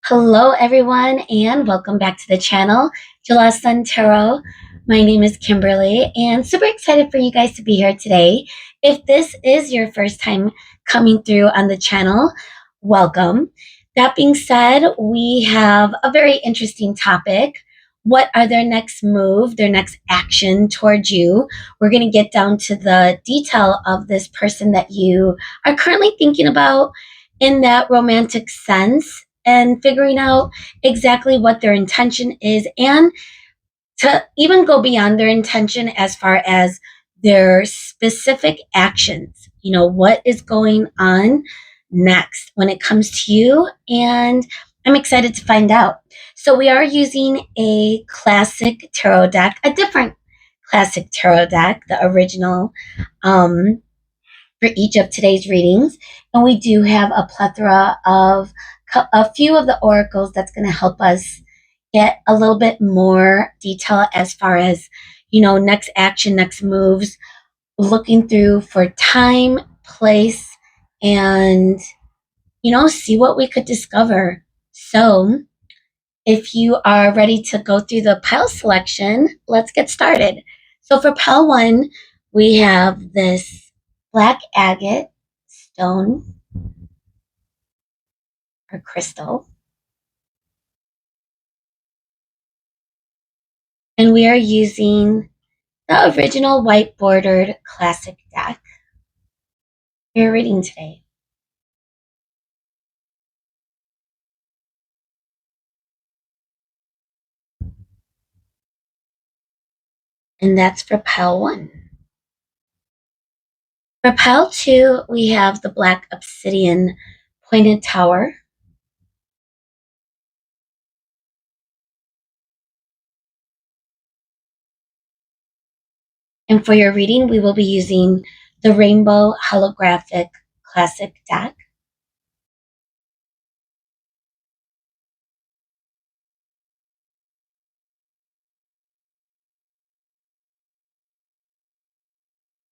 Hello, everyone, and welcome back to the channel, July Sun Tarot. My name is Kimberly, and super excited for you guys to be here today. If this is your first time coming through on the channel, welcome. That being said, we have a very interesting topic. What are their next move, their next action towards you? We're going to get down to the detail of this person that you are currently thinking about in that romantic sense and figuring out exactly what their intention is, and to even go beyond their intention as far as their specific actions. What is going on next when it comes to you? And I'm excited to find out. So, we are using a classic tarot deck, a different classic tarot deck, the original. For each of today's readings. And we do have a plethora of a few of the oracles that's going to help us get a little bit more detail as far as, next action, next moves, looking through for time, place, and, see what we could discover. So, if you are ready to go through the pile selection, let's get started. So for pile one, we have this black agate stone or crystal. And we are using the original white bordered classic deck for your reading today. And that's for pile one. For pile two, we have the black obsidian pointed tower. And for your reading, we will be using the rainbow holographic classic deck.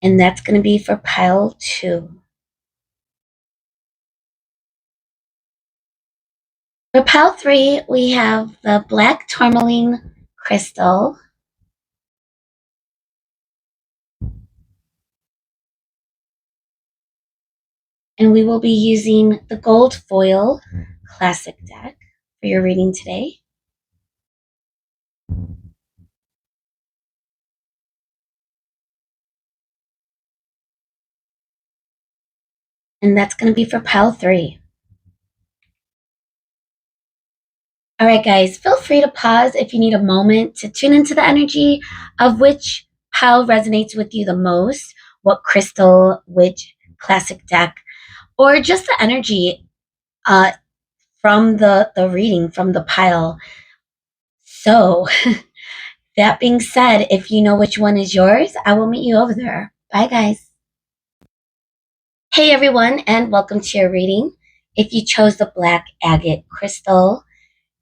And that's going to be for pile two. For pile three, we have the black tourmaline crystal. And we will be using the gold foil classic deck for your reading today. And that's going to be for pile three. All right, guys, feel free to pause if you need a moment to tune into the energy of which pile resonates with you the most, what crystal, which classic deck, or just the energy from the reading, from the pile. So, that being said, if you know which one is yours, I will meet you over there. Bye, guys. Hey, everyone, and welcome to your reading. If you chose the black agate crystal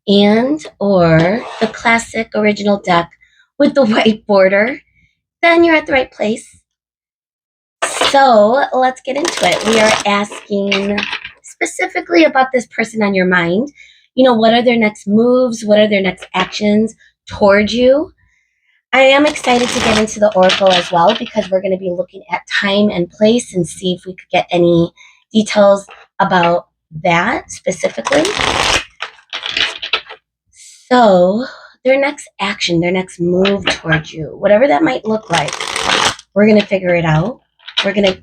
and or the classic original deck with the white border, then you're at the right place. So let's get into it. We are asking specifically about this person on your mind. What are their next moves? What are their next actions towards you? I am excited to get into the oracle as well because we're going to be looking at time and place and see if we could get any details about that specifically. So their next action, their next move towards you, whatever that might look like, we're going to figure it out. We're going to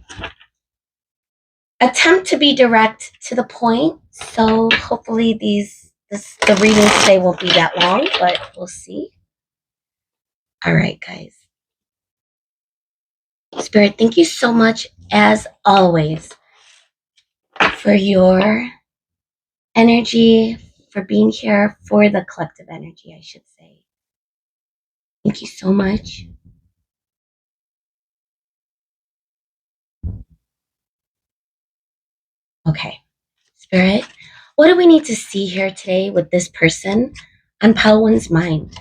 attempt to be direct to the point. So hopefully the reading today won't be that long, but we'll see. All right, guys. Spirit, thank you so much, as always, for your energy, for being here, for the collective energy, I should say. Thank you so much. Okay, Spirit, what do we need to see here today with this person on pile one's mind?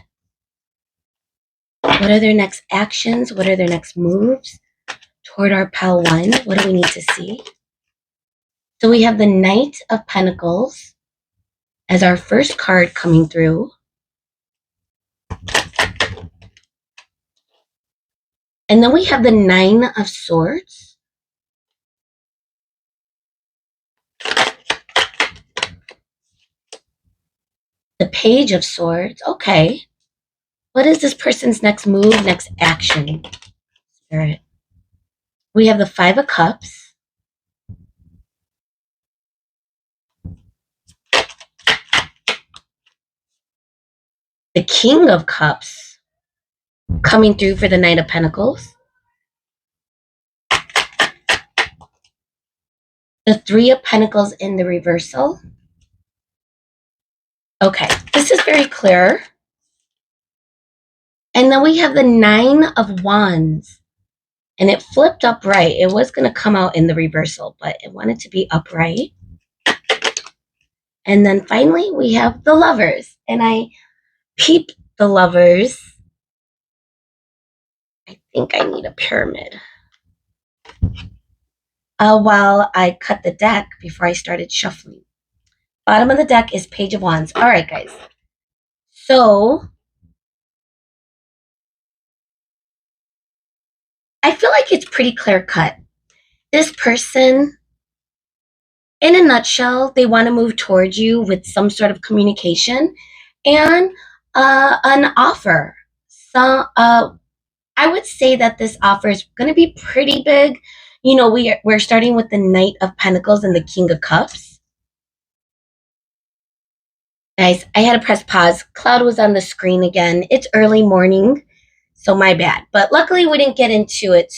What are their next actions? What are their next moves toward our pile one? What do we need to see? So we have the Knight of Pentacles, as our first card coming through. And then we have the Nine of Swords. The Page of Swords. Okay. What is this person's next move, next action? Spirit. We have the Five of Cups. The King of Cups coming through for the Knight of Pentacles. The Three of Pentacles in the reversal. Okay, this is very clear. And then we have the Nine of Wands. And it flipped upright. It was going to come out in the reversal, but it wanted to be upright. And then finally, we have the Lovers. And I peeped the Lovers. I think I need a pyramid. While I cut the deck before I started shuffling. Bottom of the deck is Page of Wands. All right, guys. So I feel like it's pretty clear cut. This person, in a nutshell, they want to move towards you with some sort of communication and an offer. So I would say that this offer is going to be pretty big. You know, we're starting with the Knight of Pentacles and the King of Cups. Guys, I had to press pause. Cloud was on the screen again. It's early morning, so my bad. But luckily, we didn't get into it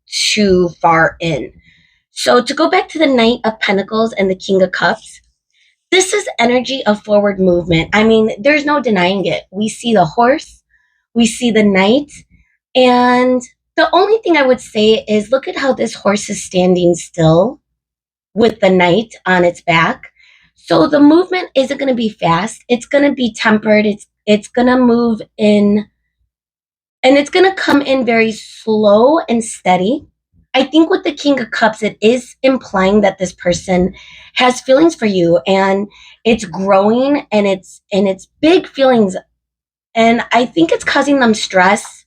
too far in. So to go back to the Knight of Pentacles and the King of Cups, this is energy of forward movement. I mean, there's no denying it. We see the horse, we see the knight, and the only thing I would say is look at how this horse is standing still with the knight on its back. So the movement isn't going to be fast. It's going to be tempered. It's going to move in, and it's going to come in very slow and steady. I think with the King of Cups, it is implying that this person has feelings for you, and it's growing, and it's big feelings. And I think it's causing them stress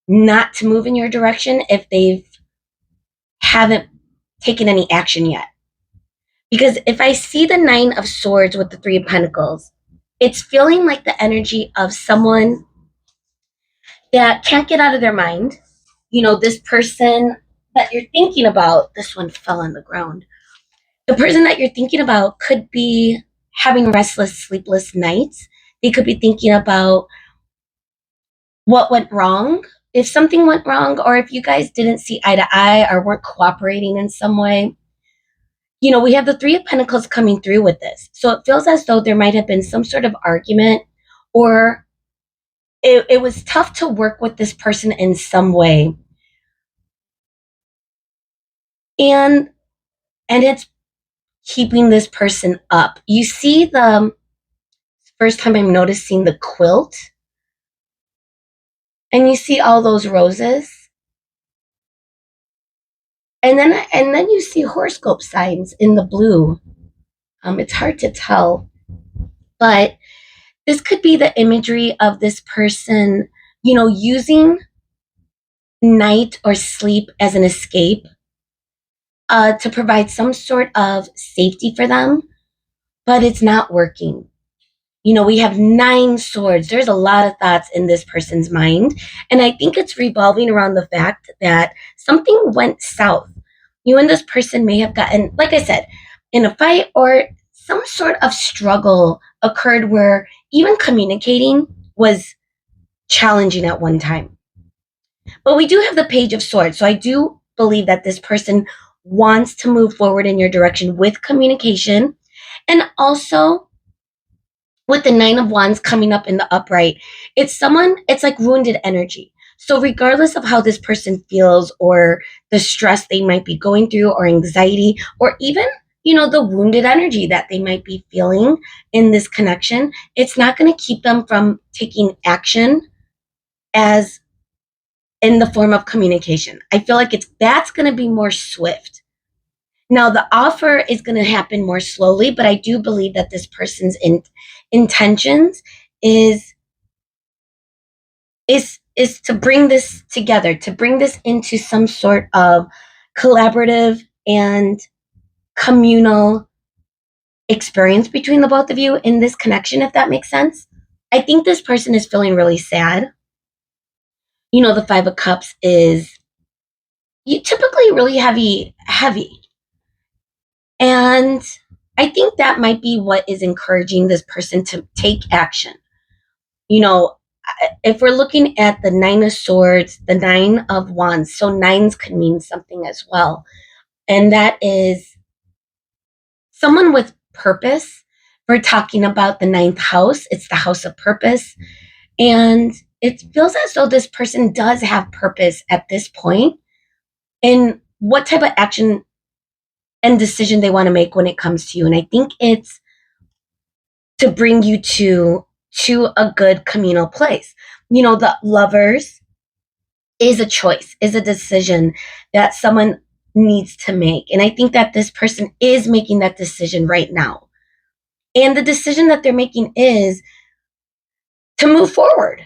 not to move in your direction if they haven't taken any action yet. Because if I see the Nine of Swords with the Three of Pentacles, it's feeling like the energy of someone that can't get out of their mind. You know, this person that you're thinking about, this one fell on the ground. The person that you're thinking about could be having restless, sleepless nights. They could be thinking about what went wrong, if something went wrong, or if you guys didn't see eye to eye or weren't cooperating in some way. You know, we have the Three of Pentacles coming through with this. So it feels as though there might have been some sort of argument, or it was tough to work with this person in some way. And it's keeping this person up. You see the first time I'm noticing the quilt, and you see all those roses. And then you see horoscope signs in the blue. It's hard to tell, but this could be the imagery of this person, you know, using night or sleep as an escape to provide some sort of safety for them, but it's not working. You know, we have 9 swords. There's a lot of thoughts in this person's mind, and I think it's revolving around the fact that something went south. You and this person may have gotten, like I said, in a fight, or some sort of struggle occurred where even communicating was challenging at one time. But we do have the Page of Swords, so I do believe that this person wants to move forward in your direction with communication, and also with the Nine of Wands coming up in the upright, it's like wounded energy. So regardless of how this person feels, or the stress they might be going through, or anxiety, or even, you know, the wounded energy that they might be feeling in this connection, it's not going to keep them from taking action as in the form of communication. I feel like that's going to be more swift. Now, the offer is going to happen more slowly, but I do believe that this person's intentions is is to bring this together, to bring this into some sort of collaborative and communal experience between the both of you in this connection, if that makes sense. I think this person is feeling really sad. You know, the Five of Cups is typically really heavy. And I think that might be what is encouraging this person to take action. You know, if we're looking at the Nine of Swords, the Nine of Wands, so nines could mean something as well. And that is someone with purpose. We're talking about the ninth house. It's the house of purpose. And it feels as though this person does have purpose at this point in what type of action and decision they want to make when it comes to you. And I think it's to bring you to a good communal place. You know, the Lovers is a choice, is a decision that someone needs to make. And I think that this person is making that decision right now. And the decision that they're making is to move forward,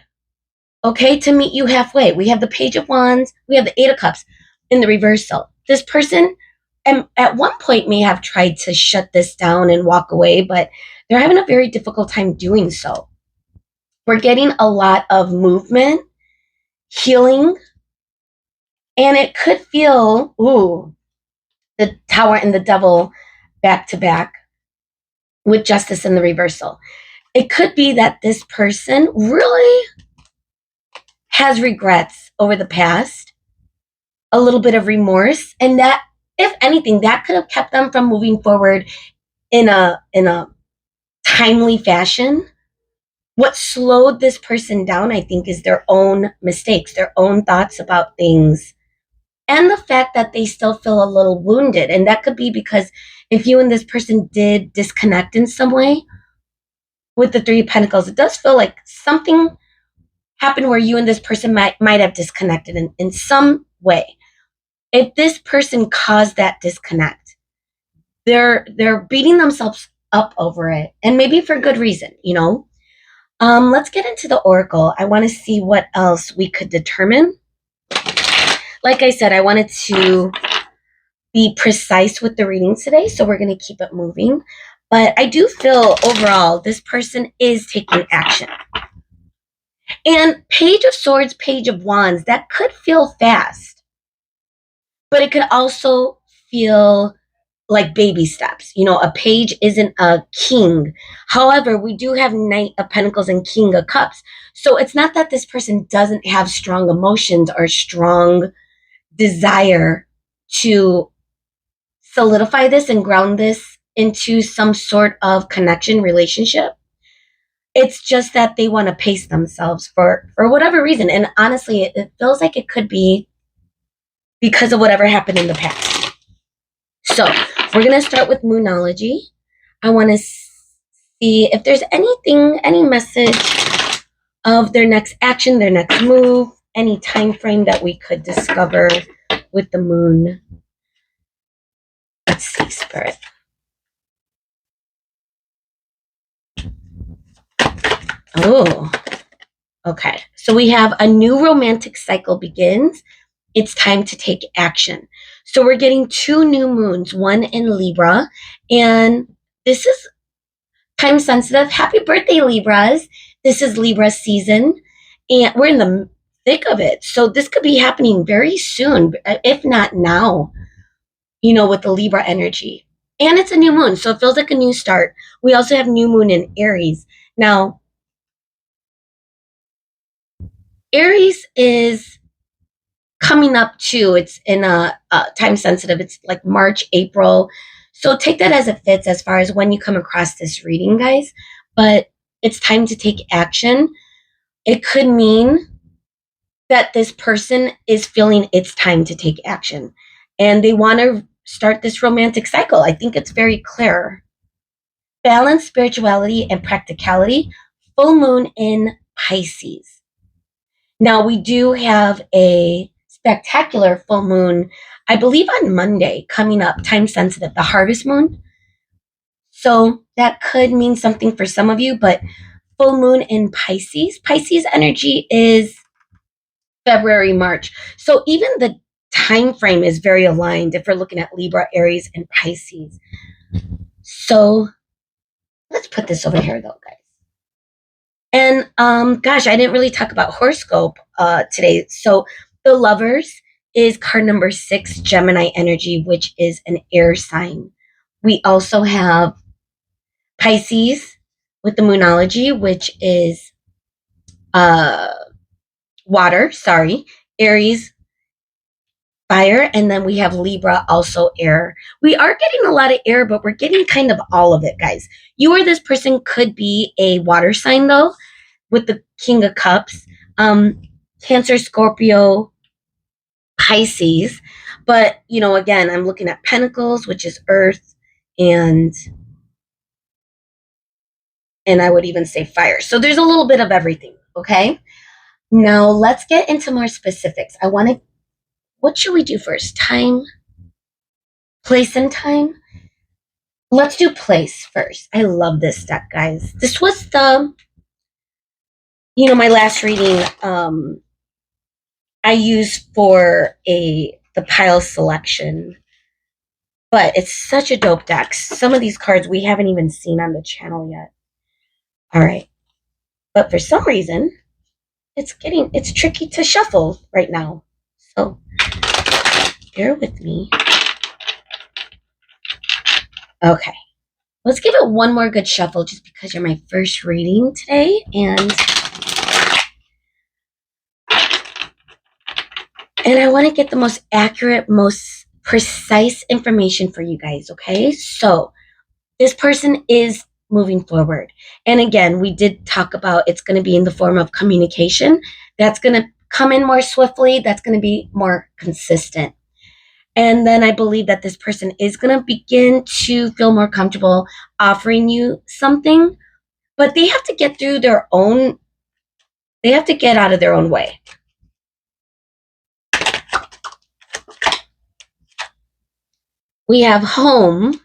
okay, to meet you halfway. We have the Page of Wands, we have the Eight of Cups in the reversal. This person at one point may have tried to shut this down and walk away, but they're having a very difficult time doing so. We're getting a lot of movement, healing, and it could feel, the Tower and the Devil back to back with Justice in the reversal. It could be that this person really has regrets over the past, a little bit of remorse, and that, if anything, that could have kept them from moving forward in a timely fashion. What slowed this person down, I think, is their own mistakes, their own thoughts about things, and the fact that they still feel a little wounded. And that could be because if you and this person did disconnect in some way with the Three of Pentacles, it does feel like something happened where you and this person might have disconnected in some way. If this person caused that disconnect, they're beating themselves up over it, and maybe for good reason, you know. Let's get into the Oracle. I want to see what else we could determine. Like I said, I wanted to be precise with the readings today, so we're going to keep it moving. But I do feel overall this person is taking action. And Page of Swords, Page of Wands, that could feel fast, but it could also feel like baby steps. You know, a page isn't a king. However, we do have Knight of Pentacles and King of Cups. So it's not that this person doesn't have strong emotions or strong desire to solidify this and ground this into some sort of connection, relationship. It's just that they want to pace themselves for whatever reason. And honestly, it feels like it could be because of whatever happened in the past. So we're going to start with Moonology. I want to see if there's anything, any message of their next action, their next move, any time frame that we could discover with the moon. Let's see, Spirit. Oh, okay. So we have a new romantic cycle begins. It's time to take action. So we're getting two new moons, one in Libra, and this is time sensitive. Happy birthday, Libras. This is Libra season, and we're in the thick of it. So this could be happening very soon, if not now, you know, with the Libra energy. And it's a new moon, so it feels like a new start. We also have new moon in Aries. Now, Aries is coming up too. It's in a time sensitive. It's like March, April. So take that as it fits as far as when you come across this reading, guys. But it's time to take action. It could mean that this person is feeling it's time to take action and they want to start this romantic cycle. I think it's very clear. Balance, spirituality, and practicality. Full moon in Pisces. Now we do have a spectacular full moon, I believe on Monday, coming up, time sensitive, the harvest moon. So that could mean something for some of you, but full moon in Pisces. Pisces energy is February, March. So even the time frame is very aligned if we're looking at Libra, Aries, and Pisces. So let's put this over here though, guys. And gosh, I didn't really talk about horoscope today. So the Lovers is card number 6, Gemini energy, which is an air sign. We also have Pisces with the Moonology, which is uh water, sorry, Aries, fire, and then we have Libra, also air. We are getting a lot of air, but we're getting kind of all of it, guys. You or this person could be a water sign, though, with the King of Cups, Cancer, Scorpio, Pisces. But, you know, again, I'm looking at Pentacles, which is earth, and I would even say fire. So there's a little bit of everything, okay? Now let's get into more specifics. What should we do first? Time, place, and time? Let's do place first. I love this deck, guys. This was my last reading I used for the pile selection. But it's such a dope deck. Some of these cards we haven't even seen on the channel yet. All right. But for some reason, it's tricky to shuffle right now. So bear with me. Okay. Let's give it one more good shuffle just because you're my first reading today. And I want to get the most accurate, most precise information for you guys, okay? So this person is moving forward. And again, we did talk about it's going to be in the form of communication. That's going to come in more swiftly. That's going to be more consistent. And then I believe that this person is going to begin to feel more comfortable offering you something, but they have to get through they have to get out of their own way. We have home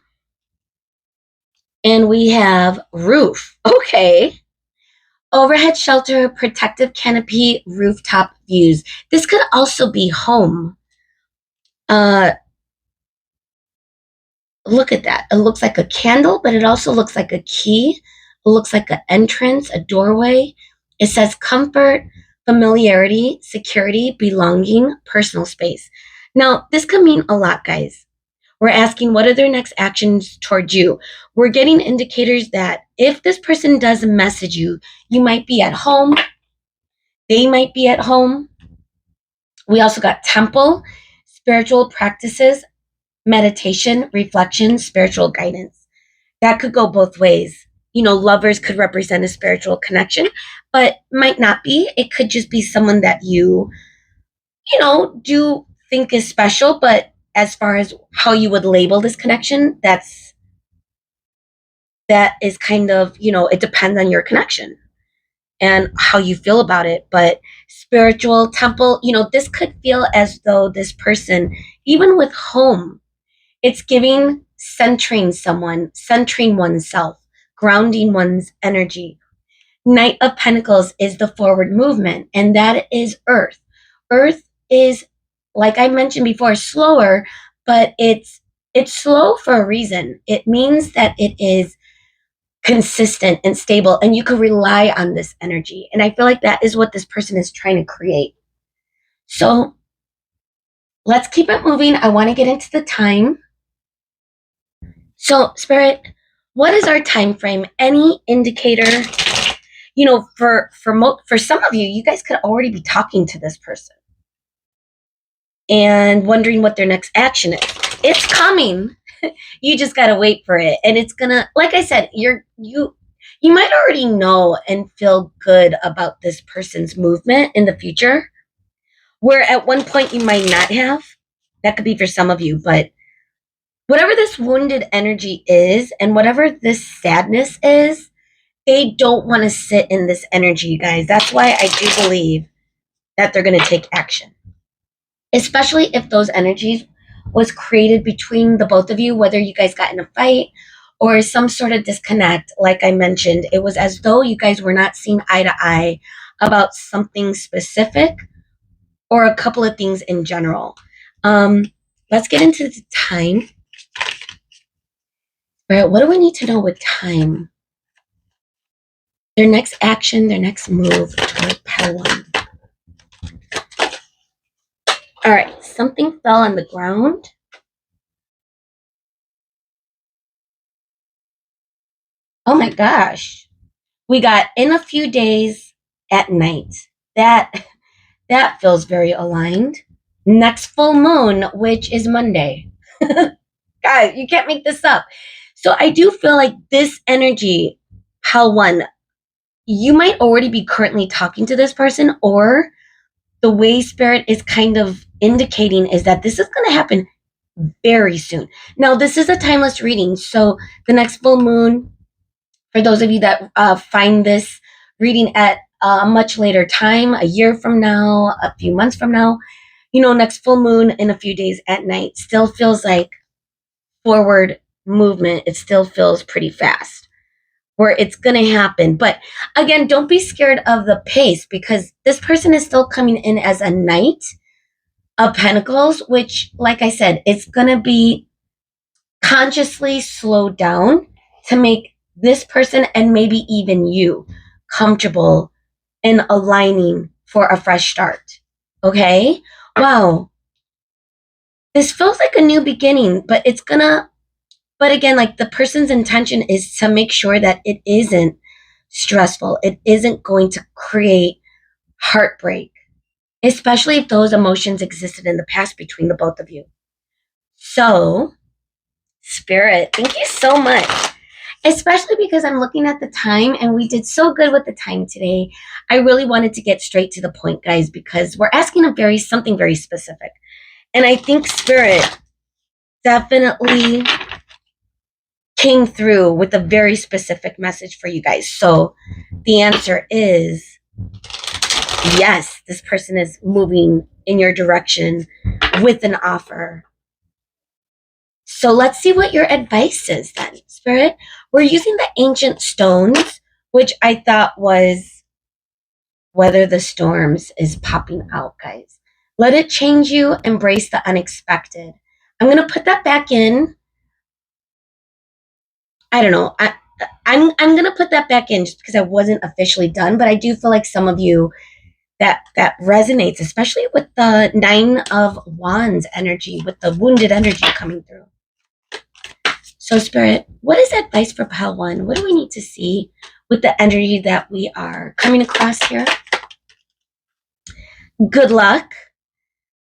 and we have roof. Okay. Overhead shelter, protective canopy, rooftop views. This could also be home. Look at that. It looks like a candle, but it also looks like a key. It looks like an entrance, a doorway. It says comfort, familiarity, security, belonging, personal space. Now, this could mean a lot, guys. We're asking what are their next actions towards you. We're getting indicators that if this person does message you, you might be at home. They might be at home. We also got temple, spiritual practices, meditation, reflection, spiritual guidance. That could go both ways. Lovers could represent a spiritual connection, but might not be. It could just be someone that do think is special, but as far as how you would label this connection, that is kind of, it depends on your connection and how you feel about it. But spiritual temple, this could feel as though this person, even with home, it's giving centering someone, centering oneself, grounding one's energy. Knight of Pentacles is the forward movement, and that is Earth. Earth is, like I mentioned before, slower, but it's slow for a reason. It means that it is consistent and stable, and you can rely on this energy. And I feel like that is what this person is trying to create. So let's keep it moving. I want to get into the time. So, Spirit, what is our time frame? Any indicator? For some of you, you guys could already be talking to this person and wondering what their next action is. It's coming. You just got to wait for it. And it's going to, like I said, you might already know and feel good about this person's movement in the future, where at one point you might not have. That could be for some of you, but whatever this wounded energy is and whatever this sadness is, they don't want to sit in this energy, you guys. That's why I do believe that they're going to take action. especially if those energies was created between the both of you, whether you guys got in a fight or some sort of disconnect. Like I mentioned, it was as though you guys were not seeing eye to eye about something specific or a couple of things in general. Let's get into the time. All right, what do we need to know with time? Their next action, their next move toward pile one. All right, something fell on the ground. Oh my gosh. We got in a few days at night. That feels very aligned. Next full moon, which is Monday. Guys, you can't make this up. So I do feel like this energy, pile one, you might already be currently talking to this person, or the way spirit is kind of indicating is that this is going to happen very soon. Now, this is a timeless reading. So the next full moon, for those of you that find this reading at a much later time, a year from now, a few months from now, next full moon in a few days at night still feels like forward movement. It still feels pretty fast where it's going to happen. But again, don't be scared of the pace, because this person is still coming in as a Knight of Pentacles, which, like I said, it's going to be consciously slowed down to make this person and maybe even you comfortable in aligning for a fresh start. Okay? Wow. This feels like a new beginning, but again, like the person's intention is to make sure that it isn't stressful. It isn't going to create heartbreak, especially if those emotions existed in the past between the both of you. So, Spirit, thank you so much. Especially because I'm looking at the time and we did so good with the time today. I really wanted to get straight to the point, guys, because we're asking something very specific. And I think Spirit definitely came through with a very specific message for you guys. So the answer is yes, this person is moving in your direction with an offer. So let's see what your advice is then, Spirit. We're using the ancient stones, which I thought was Weather the Storms is popping out, guys. Let it change you. Embrace the unexpected. I'm going to put that back in. I don't know. I'm going to put that back in just because I wasn't officially done, but I do feel like some of you that resonates, especially with the 9 of Wands energy, with the wounded energy coming through. So, Spirit, what is advice for pile one? What do we need to see with the energy that we are coming across here? Good luck,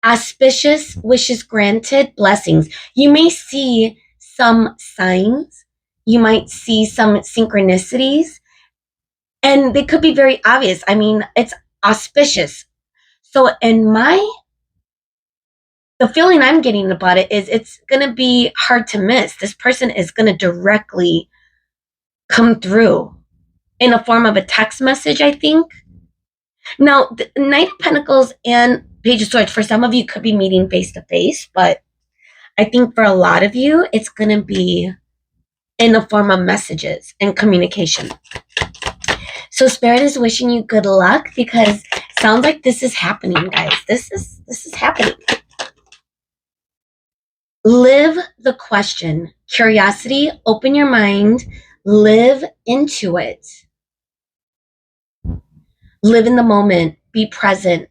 auspicious wishes granted, blessings. You may see some signs, you might see some synchronicities, and they could be very obvious. I mean, it's auspicious. So the feeling I'm getting about it is it's going to be hard to miss. This person is going to directly come through in a form of a text message, I think. Now, the Knight of Pentacles and Page of Swords, for some of you, could be meeting face to face, but I think for a lot of you, it's going to be in the form of messages and communication. So Spirit is wishing you good luck, because it sounds like this is happening, guys. This is happening. Live the question. Curiosity, open your mind, live into it. Live in the moment, be present.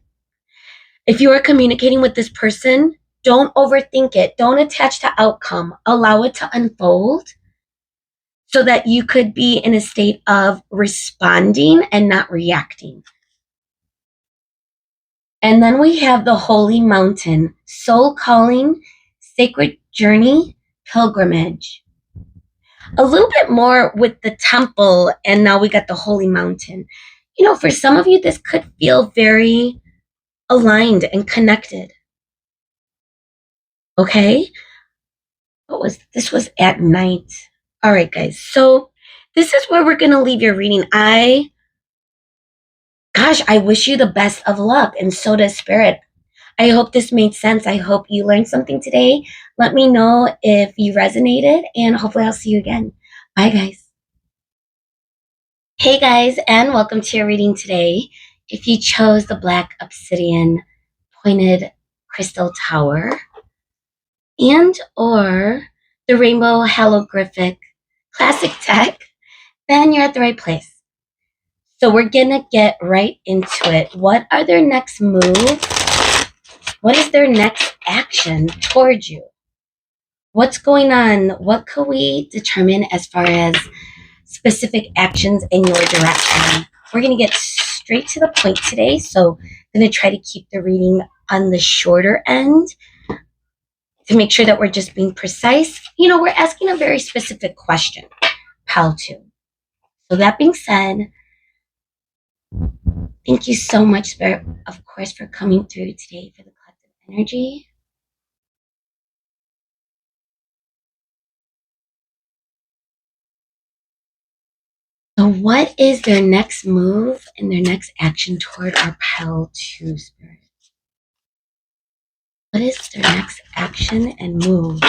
If you are communicating with this person, don't overthink it. Don't attach to outcome. Allow it to unfold so that you could be in a state of responding and not reacting. And then we have the Holy Mountain, soul calling, sacred journey, pilgrimage. A little bit more with the temple, and now we got the Holy Mountain. For some of you, this could feel very aligned and connected. Okay? This was at night. All right, guys. So this is where we're going to leave your reading. I wish you the best of luck, and so does Spirit. I hope this made sense. I hope you learned something today. Let me know if you resonated, and hopefully I'll see you again. Bye, guys. Hey, guys, and welcome to your reading today. If you chose the Black Obsidian Pointed Crystal Tower and or the Rainbow Holographic Classic Deck, then you're at the right place. So we're gonna get right into it. What are their next moves? What is their next action towards you? What's going on? What could we determine as far as specific actions in your direction? We're gonna get straight to the point today. So I'm gonna try to keep the reading on the shorter end to make sure that we're just being precise. We're asking a very specific question. How to. So that being said, thank you so much, Spirit, of course, for coming through today for the collective energy. So what is their next move and their next action toward our pile 2, Spirit? What is their next action and move?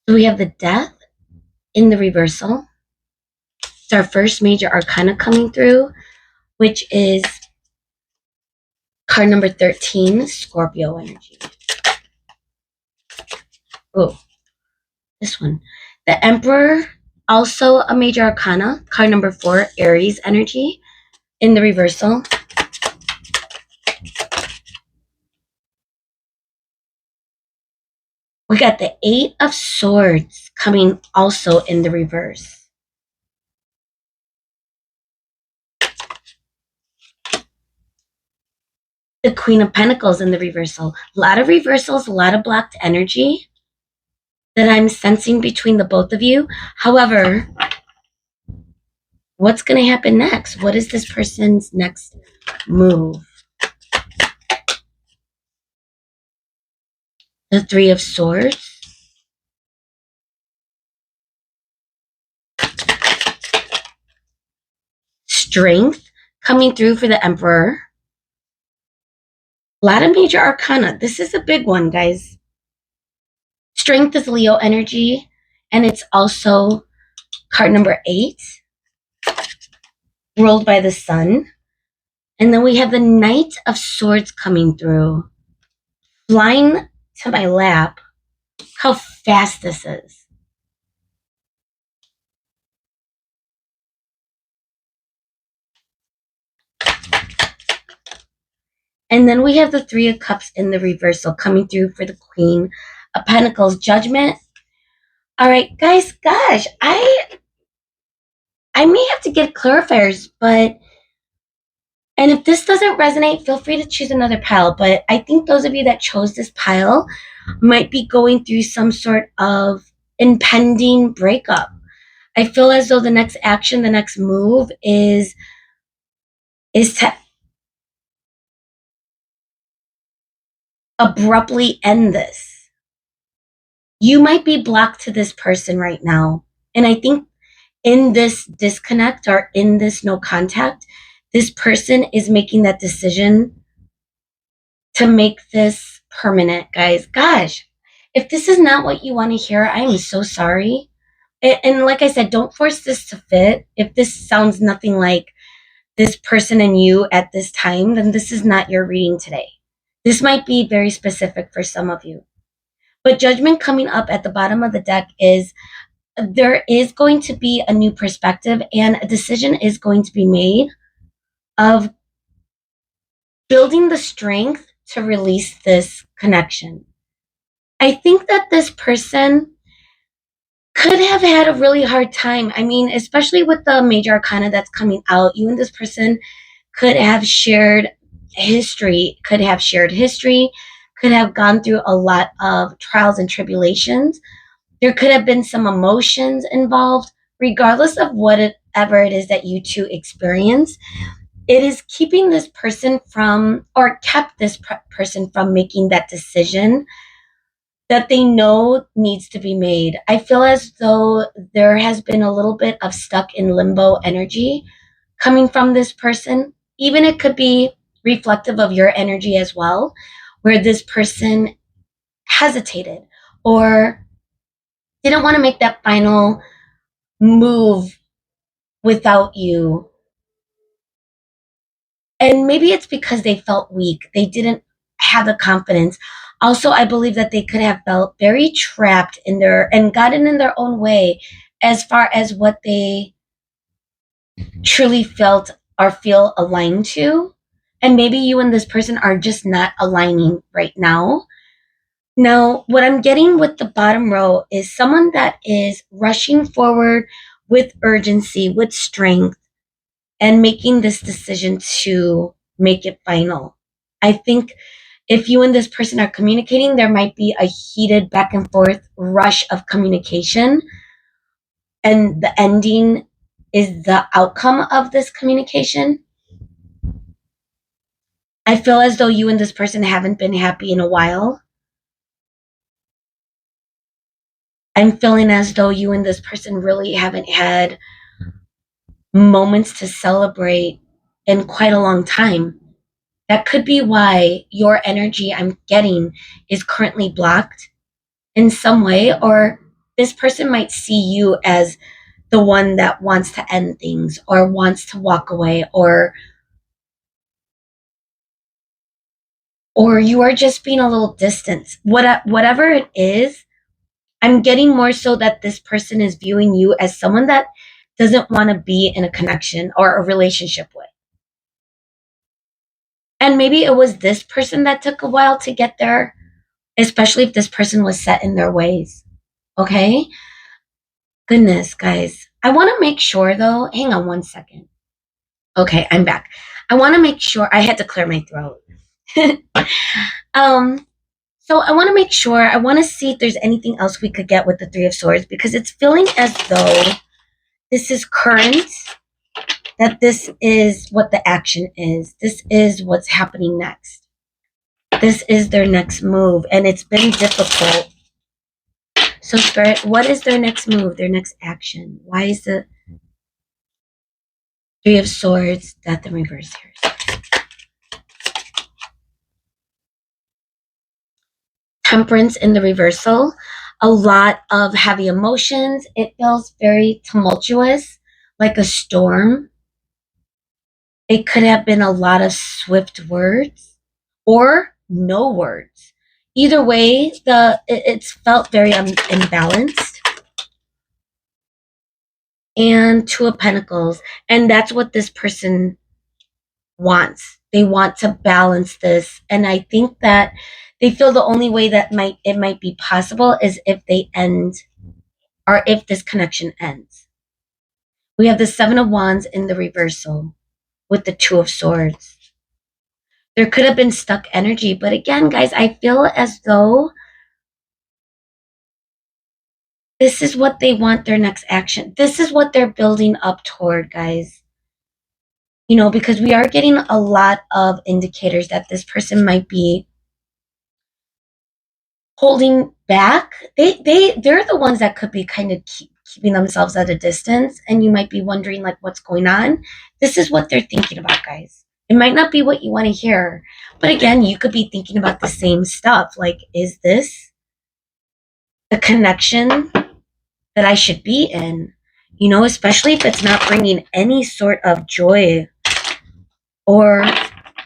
So we have the Death in the reversal. It's our first major arcana coming through, which is card number 13, Scorpio energy. Oh, this one. The Emperor, also a major arcana, card number 4, Aries energy in the reversal. We got the 8 of Swords coming also in the reverse. The Queen of Pentacles in the reversal. A lot of reversals, a lot of blocked energy that I'm sensing between the both of you. However, what's going to happen next? What is this person's next move? The 3 of Swords. Strength coming through for the Emperor. A lot of major arcana. This is a big one, guys. Strength is Leo energy, and it's also card number 8, ruled by the Sun. And then we have the Knight of Swords coming through, flying to my lap. How fast this is. And then we have the 3 of Cups in the reversal coming through for the Queen of Pentacles. Judgment. All right, guys, gosh, I may have to get clarifiers, and if this doesn't resonate, feel free to choose another pile. But I think those of you that chose this pile might be going through some sort of impending breakup. I feel as though the next action, the next move is to abruptly end this. You might be blocked to this person right now. And I think in this disconnect or in this no contact, this person is making that decision to make this permanent, guys. Gosh, if this is not what you want to hear, I am so sorry. And like I said, don't force this to fit. If this sounds nothing like this person and you at this time, then this is not your reading today. This might be very specific for some of you. But Judgment coming up at the bottom of the deck is there is going to be a new perspective and a decision is going to be made of building the strength to release this connection. I think that this person could have had a really hard time. I mean, especially with the major arcana that's coming out, you and this person could have shared history, could have gone through a lot of trials and tribulations. There could have been some emotions involved, regardless of whatever it is that you two experience. It is keeping this person from, or kept this person from making that decision that they know needs to be made. I feel as though there has been a little bit of stuck in limbo energy coming from this person. even it could be reflective of your energy as well, where this person hesitated or didn't want to make that final move without you. And maybe it's because they felt weak. They didn't have the confidence. Also, I believe that they could have felt very trapped in their and gotten in their own way as far as what they truly felt or feel aligned to. And maybe you and this person are just not aligning right now. Now, what I'm getting with the bottom row is someone that is rushing forward with urgency, with strength, and making this decision to make it final. I think if you and this person are communicating, there might be a heated back and forth rush of communication, and the ending is the outcome of this communication. I feel as though you and this person haven't been happy in a while. I'm feeling as though you and this person really haven't had moments to celebrate in quite a long time. That could be why your energy I'm getting is currently blocked in some way, or this person might see you as the one that wants to end things or wants to walk away, or you are just being a little distant. Whatever it is, I'm getting more so that this person is viewing you as someone that doesn't want to be in a connection or a relationship with. And maybe it was this person that took a while to get there, especially if this person was set in their ways. Okay? Goodness, guys. I want to make sure though, hang on one second. Okay, I'm back. I want to make sure I had to clear my throat. um so I want to make sure, I want to see if there's anything else we could get with the 3 of Swords, because it's feeling as though this is current, that this is what the action is. This is what's happening next. This is their next move, and it's been difficult. So, Spirit, what is their next move, their next action? Why is the 3 of Swords, Death in reverse here? Temperance in the reversal. A lot of heavy emotions. It feels very tumultuous, like a storm. It could have been a lot of swift words or no words. Either way, it's felt very imbalanced. And 2 of Pentacles, and that's what this person wants. They want to balance this, and I think that they feel the only way that it might be possible is if they end, or if this connection ends. We have the 7 of Wands in the reversal with the 2 of Swords. There could have been stuck energy, but again, guys, I feel as though this is what they want, their next action. This is what they're building up toward, guys. You know, because we are getting a lot of indicators that this person might be holding back. They're the ones that could be kind of keeping themselves at a distance, and you might be wondering like what's going on. This is what they're thinking about, guys. It might not be what you want to hear, but again, you could be thinking about the same stuff. Like, is this the connection that I should be in? You know, especially if it's not bringing any sort of joy or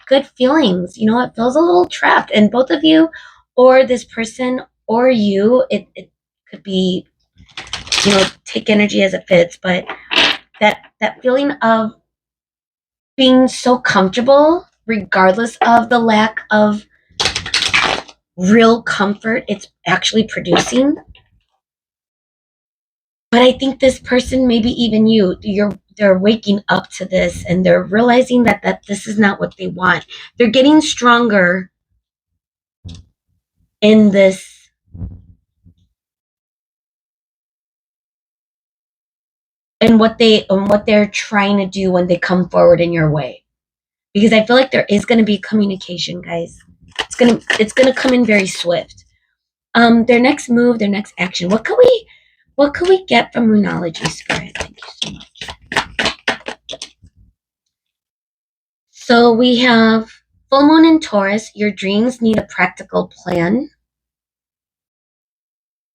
good feelings. You know, it feels a little trapped. And both of you, or this person, or you, it could be, you know, take energy as it fits, but that feeling of being so comfortable, regardless of the lack of real comfort it's actually producing. But I think this person, maybe even you, they're waking up to this, and they're realizing that this is not what they want. They're getting stronger in this and what they're trying to do when they come forward in your way. Because I feel like there is going to be communication, guys. It's gonna come in very swift. Their next move, their next action. What could we get from Moonology, Spirit? Thank you so much. So we have full moon in Taurus. Your dreams need a practical plan.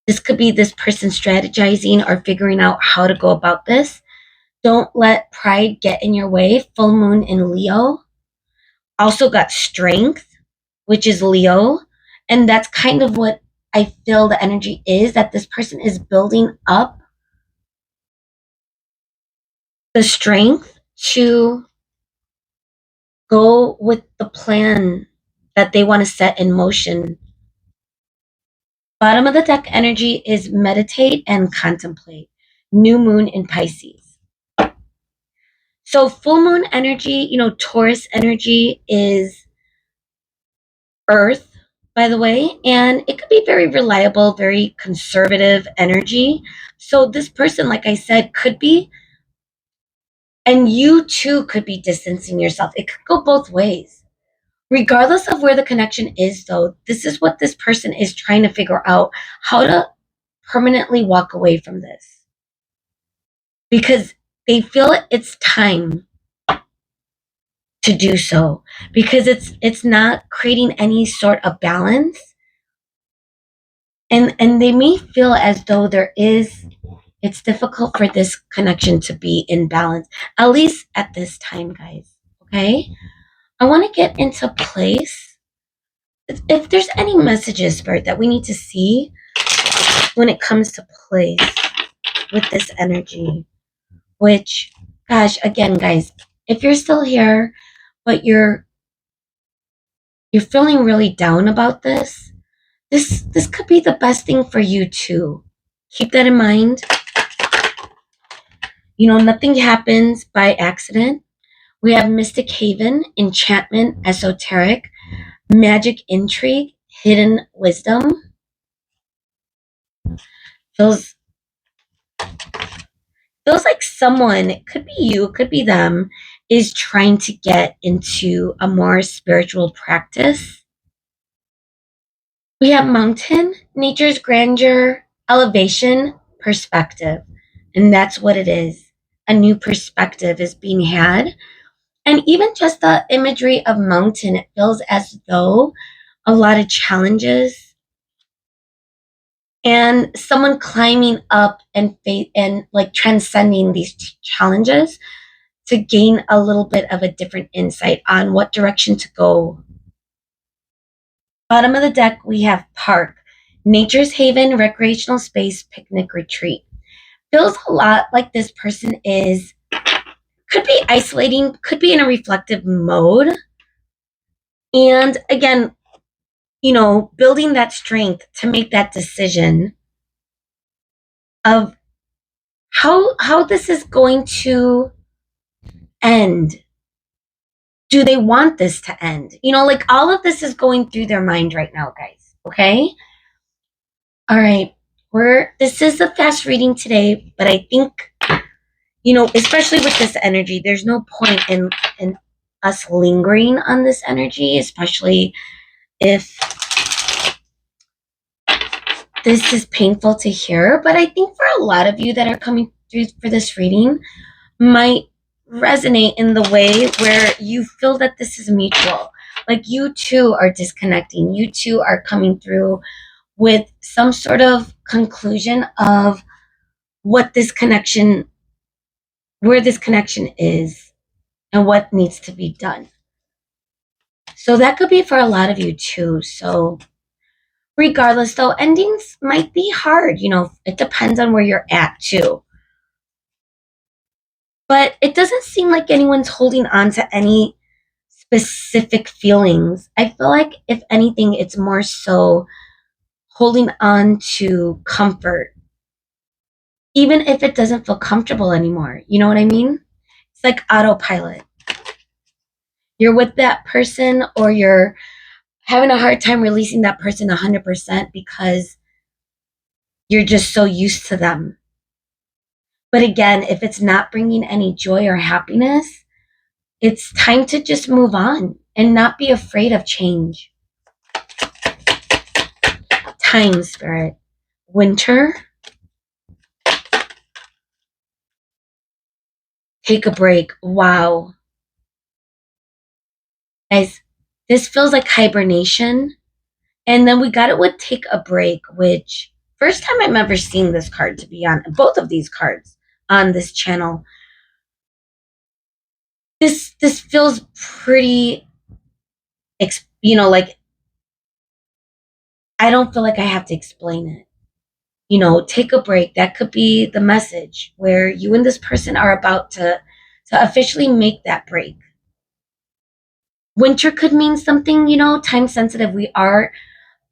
This could be this person strategizing or figuring out how to go about this. Don't let pride get in your way. Full moon in Leo. Also got strength, which is Leo. And that's kind of what I feel the energy is, that this person is building up the strength to go with the plan that they want to set in motion. Bottom of the deck energy is meditate and contemplate. New moon in Pisces. So full moon energy, Taurus energy is earth, by the way, and it could be very reliable, very conservative energy. So this person, like I said, could be, and you too could be distancing yourself. It could go both ways. Regardless of where the connection is, though, this is what this person is trying to figure out, how to permanently walk away from this. Because they feel it's time to do so, because it's not creating any sort of balance, and they may feel as though it's difficult for this connection to be in balance, at least at this time, guys. Okay, I want to get into place. If there's any messages, Spirit, that we need to see when it comes to place with this energy, which, gosh, again, guys, if you're still here but you're feeling really down about this could be the best thing for you too. Keep that in mind. Nothing happens by accident. We have Mystic Haven, Enchantment, Esoteric, Magic Intrigue, Hidden Wisdom. Feels like someone, it could be you, it could be them, is trying to get into a more spiritual practice. We have Mountain, Nature's Grandeur, Elevation, Perspective. And that's what it is. A new perspective is being had. And even just the imagery of mountain, it feels as though a lot of challenges and someone climbing up and like transcending these challenges to gain a little bit of a different insight on what direction to go. Bottom of the deck, we have Park, Nature's Haven, Recreational Space, Picnic Retreat. Feels a lot like this person could be isolating, could be in a reflective mode. And again, building that strength to make that decision of how this is going to end. Do they want this to end? Like all of this is going through their mind right now, guys. Okay? All right. This is a fast reading today, but I think, especially with this energy, there's no point in us lingering on this energy, especially if this is painful to hear. But I think for a lot of you that are coming through for this reading might resonate in the way where you feel that this is mutual. Like you too are disconnecting. You too are coming through with some sort of conclusion of what this connection, where this connection is, and what needs to be done. So that could be for a lot of you too. So regardless, though, endings might be hard. It depends on where you're at too. But it doesn't seem like anyone's holding on to any specific feelings. I feel like, if anything, it's more so holding on to comfort, even if it doesn't feel comfortable anymore. You know what I mean? It's like autopilot. You're with that person, or you're having a hard time releasing that person 100% because you're just so used to them. But again, if it's not bringing any joy or happiness, it's time to just move on and not be afraid of change. Time, Spirit. Winter. Take a break. Wow. Guys, this feels like hibernation. And then we got it with take a break, which first time I'm ever seeing this card, to be honest, both of these cards on this channel. This feels pretty, like I don't feel like I have to explain it. Take a break. That could be the message where you and this person are about to officially make that break. Winter could mean something, time sensitive. We are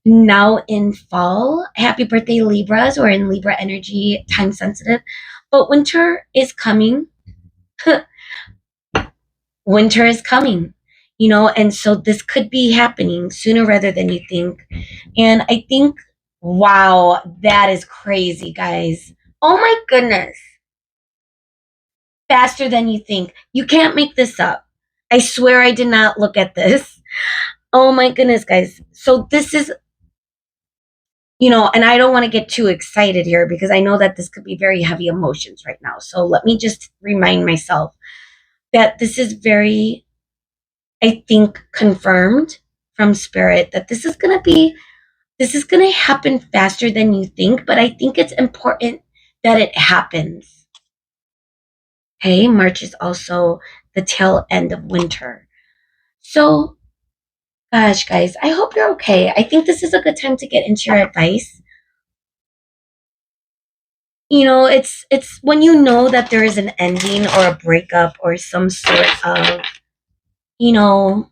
now in fall. Happy birthday, Libras, or in Libra energy, time sensitive. But winter is coming. Winter is coming, and so this could be happening sooner rather than you think. And I think, wow, that is crazy, guys. Oh my goodness. Faster than you think. You can't make this up. I swear I did not look at this. Oh my goodness, guys. So this is, and I don't want to get too excited here because I know that this could be very heavy emotions right now. So let me just remind myself that this is very, I think, confirmed from spirit that this is going to happen faster than you think, but I think it's important that it happens. Okay, March is also the tail end of winter. So, gosh, guys, I hope you're okay. I think this is a good time to get into your advice. It's when you know that there is an ending or a breakup or some sort of, you know,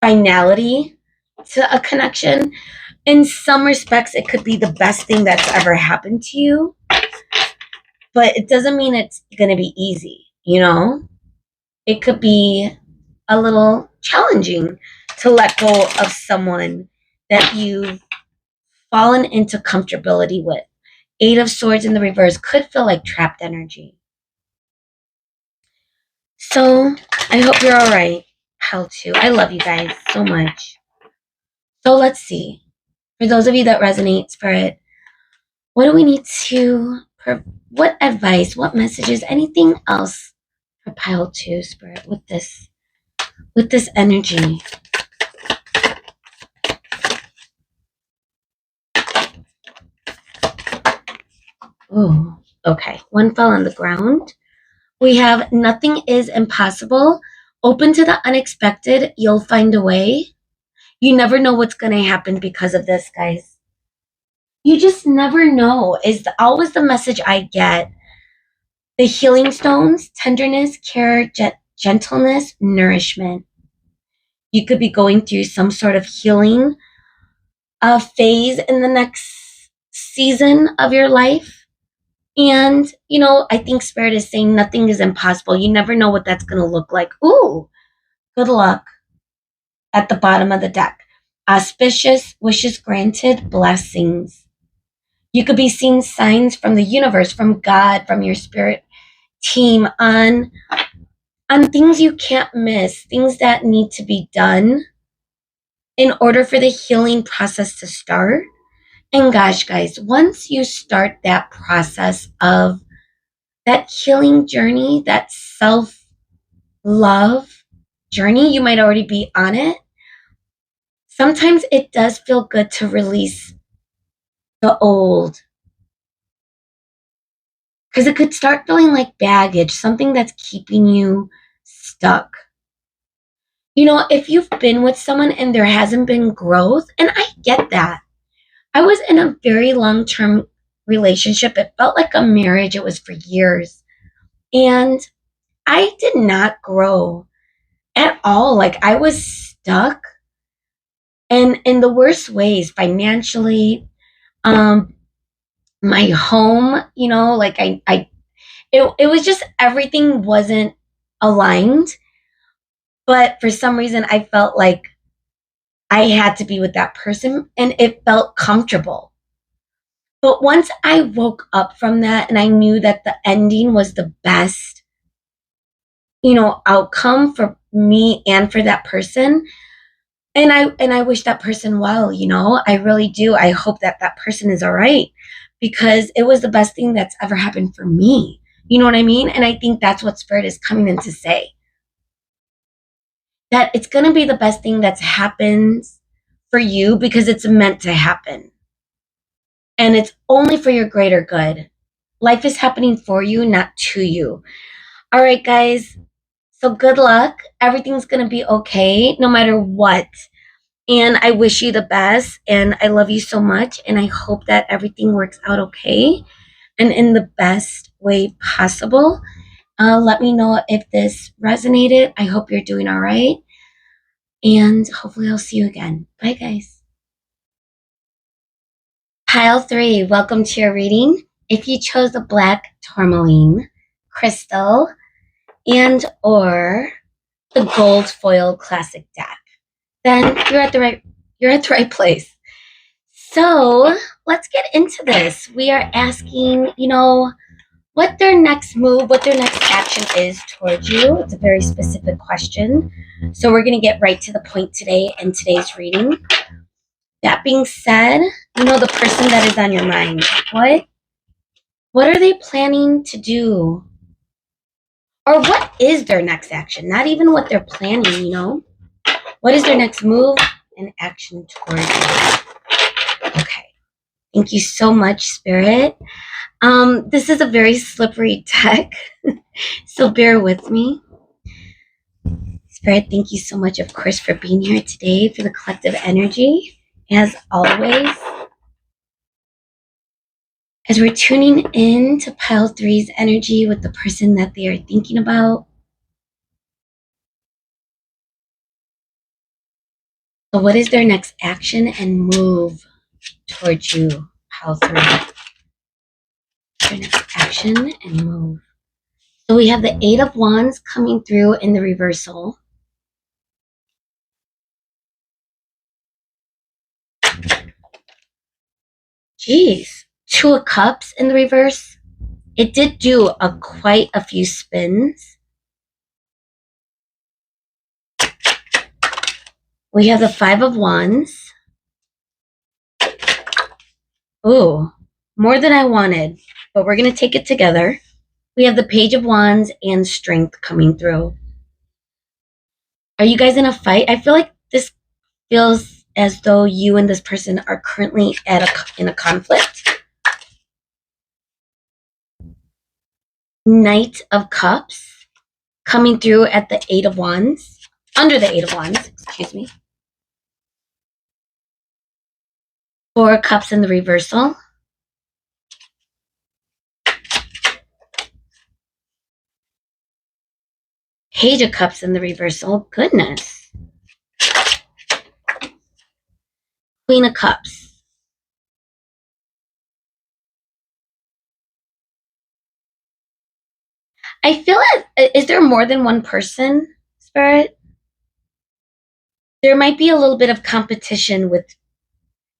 finality to a connection. In some respects, it could be the best thing that's ever happened to you, but it doesn't mean it's going to be easy. It could be a little challenging to let go of someone that you've fallen into comfortability with. Eight of Swords in the reverse could feel like trapped energy. So I hope you're all right. How to. I love you guys so much. So let's see. For those of you that resonate, Spirit, what do we need to, what advice, what messages, anything else for pile two, Spirit, with this energy? Oh, okay. One fell on the ground. We have nothing is impossible. Open to the unexpected. You'll find a way. You never know what's going to happen because of this, guys. You just never know, is always the message I get. The healing stones, tenderness, care, gentleness, nourishment. You could be going through some sort of healing phase in the next season of your life. And, I think Spirit is saying nothing is impossible. You never know what that's going to look like. Ooh, good luck at the bottom of the deck. Auspicious, wishes granted, blessings. You could be seeing signs from the universe, from God, from your spirit team on things you can't miss, things that need to be done in order for the healing process to start. And gosh, guys, once you start that process of that healing journey, that self love journey, you might already be on it. Sometimes it does feel good to release the old, because it could start feeling like baggage, something that's keeping you stuck. If you've been with someone and there hasn't been growth, and I get that. I was in a very long-term relationship. It felt like a marriage. It was for years. And I did not grow at all. Like I was stuck, and in the worst ways, financially, my home, like it was just everything wasn't aligned. But for some reason, I felt like I had to be with that person and it felt comfortable. But once I woke up from that and I knew that the ending was the best, outcome for me and for that person, and I wish that person well, I really do. I hope that that person is all right because it was the best thing that's ever happened for me. You know what I mean? And I think that's what Spirit is coming in to say. that it's going to be the best thing that's happened for you because it's meant to happen. And it's only for your greater good. Life is happening for you, not to you. All right, guys. So good luck. Everything's going to be okay no matter what. And I wish you the best. And I love you so much. And I hope that everything works out okay and in the best way possible. Let me know if this resonated. I hope you're doing all right. And hopefully I'll see you again. Bye, guys. Pile 3, welcome to your reading. If you chose the black tourmaline crystal and or the gold foil classic deck, then you're at the right place. So let's get into this. We are asking, what their next move, what their next action is towards you. It's a very specific question. So we're going to get right to the point today in today's reading. That being said, the person that is on your mind. What are they planning to do? Or what is their next action? Not even what they're planning, What is their next move and action towards you? Okay. Thank you so much, Spirit. This is a very slippery deck, so bear with me. Spirit, thank you so much, of course, for being here today for the collective energy, as always. As we're tuning in to Pile 3's energy with the person that they are thinking about. So what is their next action and move towards you, Pile 3? Their next action and move. So we have the 8 of Wands coming through in the reversal. Geez, 2 of Cups in the reverse. It did do quite a few spins. We have the 5 of Wands. Ooh, more than I wanted, but we're going to take it together. We have the Page of Wands and Strength coming through. Are you guys in a fight? I feel like this feels as though you and this person are currently in a conflict. Knight of Cups coming through at the 8 of Wands. Under the 8 of Wands, excuse me. 4 of Cups in the reversal. Page of Cups in the reversal. Goodness. Queen of Cups. I feel is there more than one person, Spirit? There might be a little bit of competition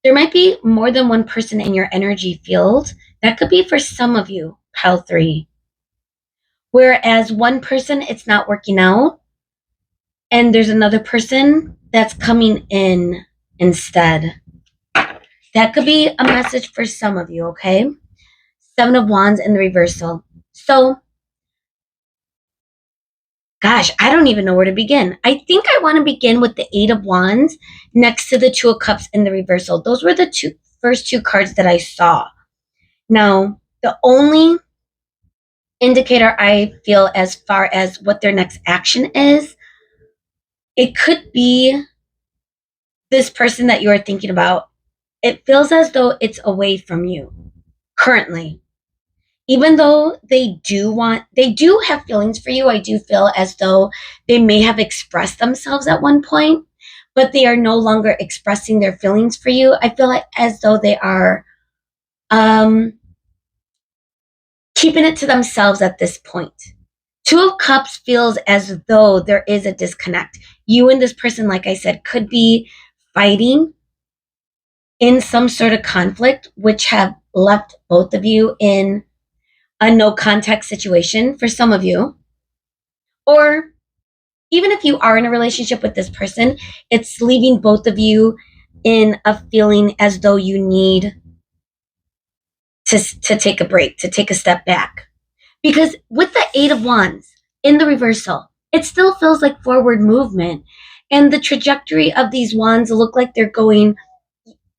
there might be more than one person in your energy field. That could be for some of you, Pile 3. Whereas one person, it's not working out. And there's another person that's coming in instead. That could be a message for some of you, okay? 7 of Wands in the reversal. So, gosh, I don't even know where to begin. I think I want to begin with the 8 of Wands next to the 2 of Cups in the reversal. Those were the first two cards that I saw. Now, the only indicator I feel as far as what their next action is, it could be this person that you are thinking about. It feels as though it's away from you currently. Even though they do have feelings for you, I do feel as though they may have expressed themselves at one point, but they are no longer expressing their feelings for you. I feel like as though they are keeping it to themselves at this point. 2 of Cups feels as though there is a disconnect. You and this person, like I said, could be fighting in some sort of conflict, which have left both of you in a no contact situation for some of you. Or even if you are in a relationship with this person, it's leaving both of you in a feeling as though you need to take a break, to take a step back. Because with the 8 of Wands in the reversal, it still feels like forward movement. And the trajectory of these wands look like they're going,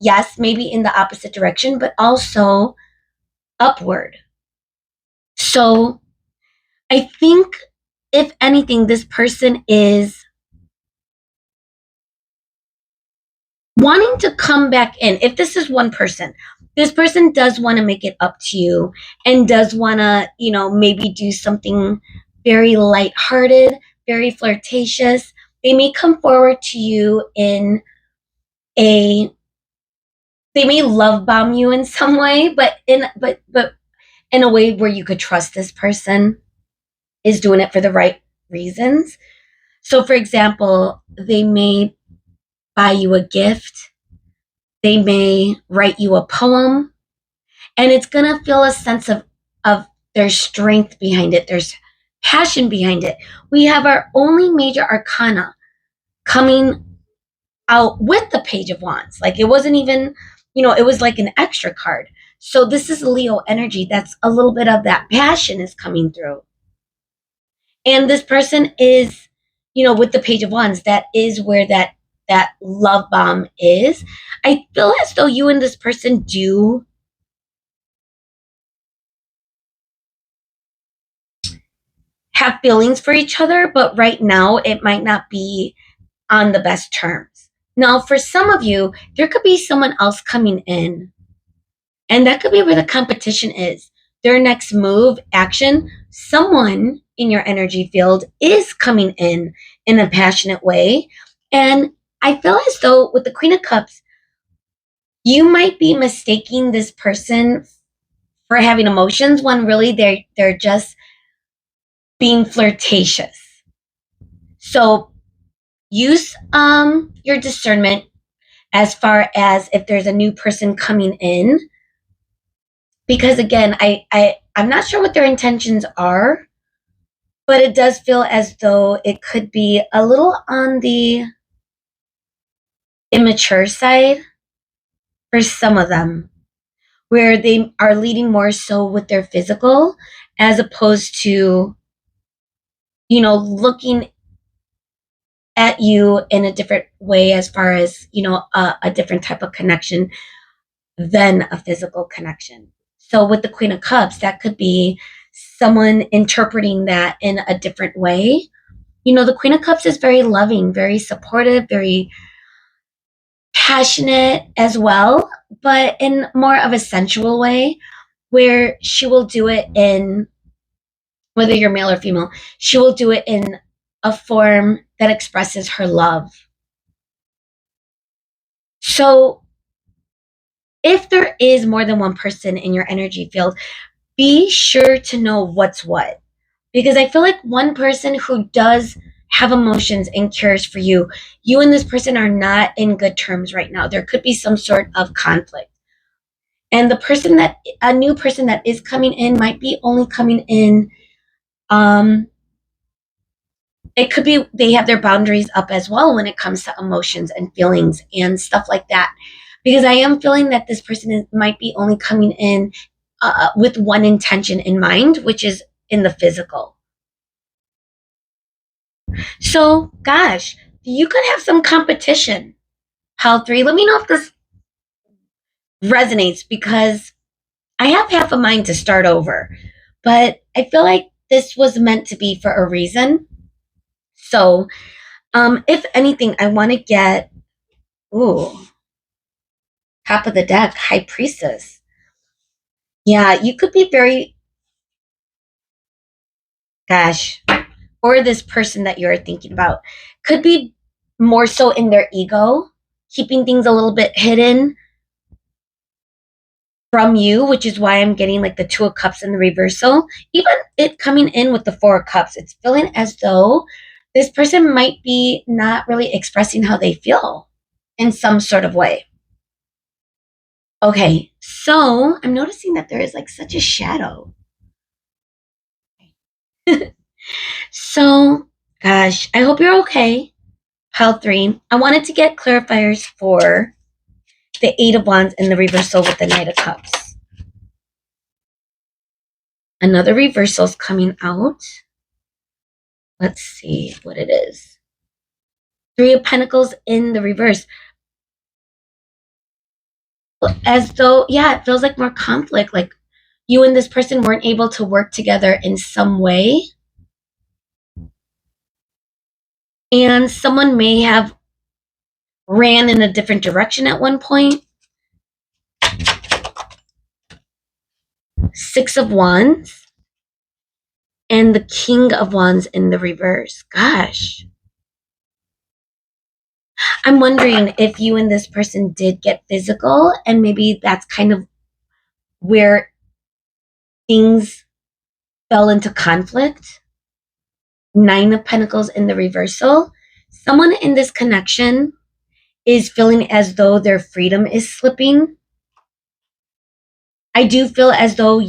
yes, maybe in the opposite direction, but also upward. So I think, if anything, this person is wanting to come back in. If this is one person, this person does want to make it up to you and does want to, maybe do something very lighthearted, very flirtatious. They may come forward to you a they may love bomb you in some way, but in a way where you could trust this person is doing it for the right reasons. So for example, they may buy you a gift, they may write you a poem, and it's going to feel a sense of there's strength behind it, there's passion behind it. We have our only major arcana coming out with the Page of Wands. Like, it wasn't even, it was like an extra card. So this is Leo energy. That's a little bit of that passion is coming through. And this person is, with the Page of Wands, that is where that love bomb is. I feel as though you and this person do have feelings for each other, but right now it might not be on the best terms. Now, for some of you, there could be someone else coming in, and that could be where the competition is. Their next move, action, someone in your energy field is coming in a passionate way. And I feel as though with the Queen of Cups, you might be mistaking this person for having emotions when really they're just being flirtatious. So use your discernment as far as if there's a new person coming in, because again, I'm not sure what their intentions are, but it does feel as though it could be a little on the immature side for some of them, where they are leading more so with their physical as opposed to, looking at you in a different way as far as, a different type of connection than a physical connection. So with the Queen of Cups, that could be someone interpreting that in a different way. The Queen of Cups is very loving, very supportive, very passionate as well, but in more of a sensual way, where she will do it in, whether you're male or female, she will do it in a form that expresses her love. So if there is more than one person in your energy field, be sure to know what's what. Because I feel like one person who does have emotions and cares for you, you and this person are not in good terms right now. There could be some sort of conflict. And a new person that is coming in might be only coming in, it could be they have their boundaries up as well when it comes to emotions and feelings and stuff like that. Because I am feeling that this person might be only coming in with one intention in mind, which is in the physical. So, gosh, you could have some competition. Pile 3, let me know if this resonates, because I have half a mind to start over. But I feel like this was meant to be for a reason. So, if anything, I want to get, top of the deck, High Priestess. Yeah, you could be very, gosh, or this person that you're thinking about could be more so in their ego, keeping things a little bit hidden from you, which is why I'm getting like the Two of Cups in the reversal. Even it coming in with the Four of Cups, it's feeling as though this person might be not really expressing how they feel in some sort of way. Okay, so I'm noticing that there is like such a shadow. So, gosh, I hope you're okay. Pile 3. I wanted to get clarifiers for the Eight of Wands and the reversal with the Knight of Cups. Another reversal is coming out. Let's see what it is. Three of Pentacles in the reverse. As though, yeah, it feels like more conflict. Like you and this person weren't able to work together in some way. And someone may have ran in a different direction at one point. Six of Wands. And the King of Wands in the reverse. Gosh. I'm wondering if you and this person did get physical, and maybe that's kind of where things fell into conflict. Nine of Pentacles in the reversal. Someone in this connection is feeling as though their freedom is slipping. I do feel as though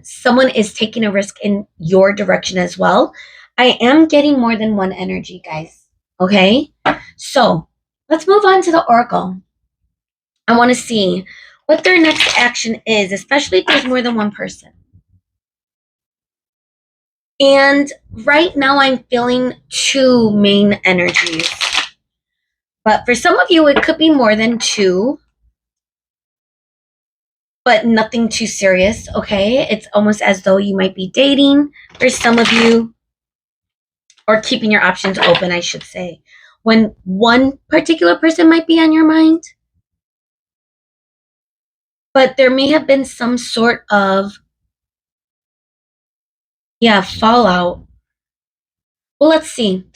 someone is taking a risk in your direction as well. I am getting more than one energy, guys. Okay? So let's move on to the Oracle. I want to see what their next action is, especially if there's more than one person. And right now I'm feeling two main energies. But for some of you, it could be more than two, but nothing too serious, okay? It's almost as though you might be dating for some of you, or keeping your options open, I should say, when one particular person might be on your mind. But there may have been some sort of, fallout. Well, let's see.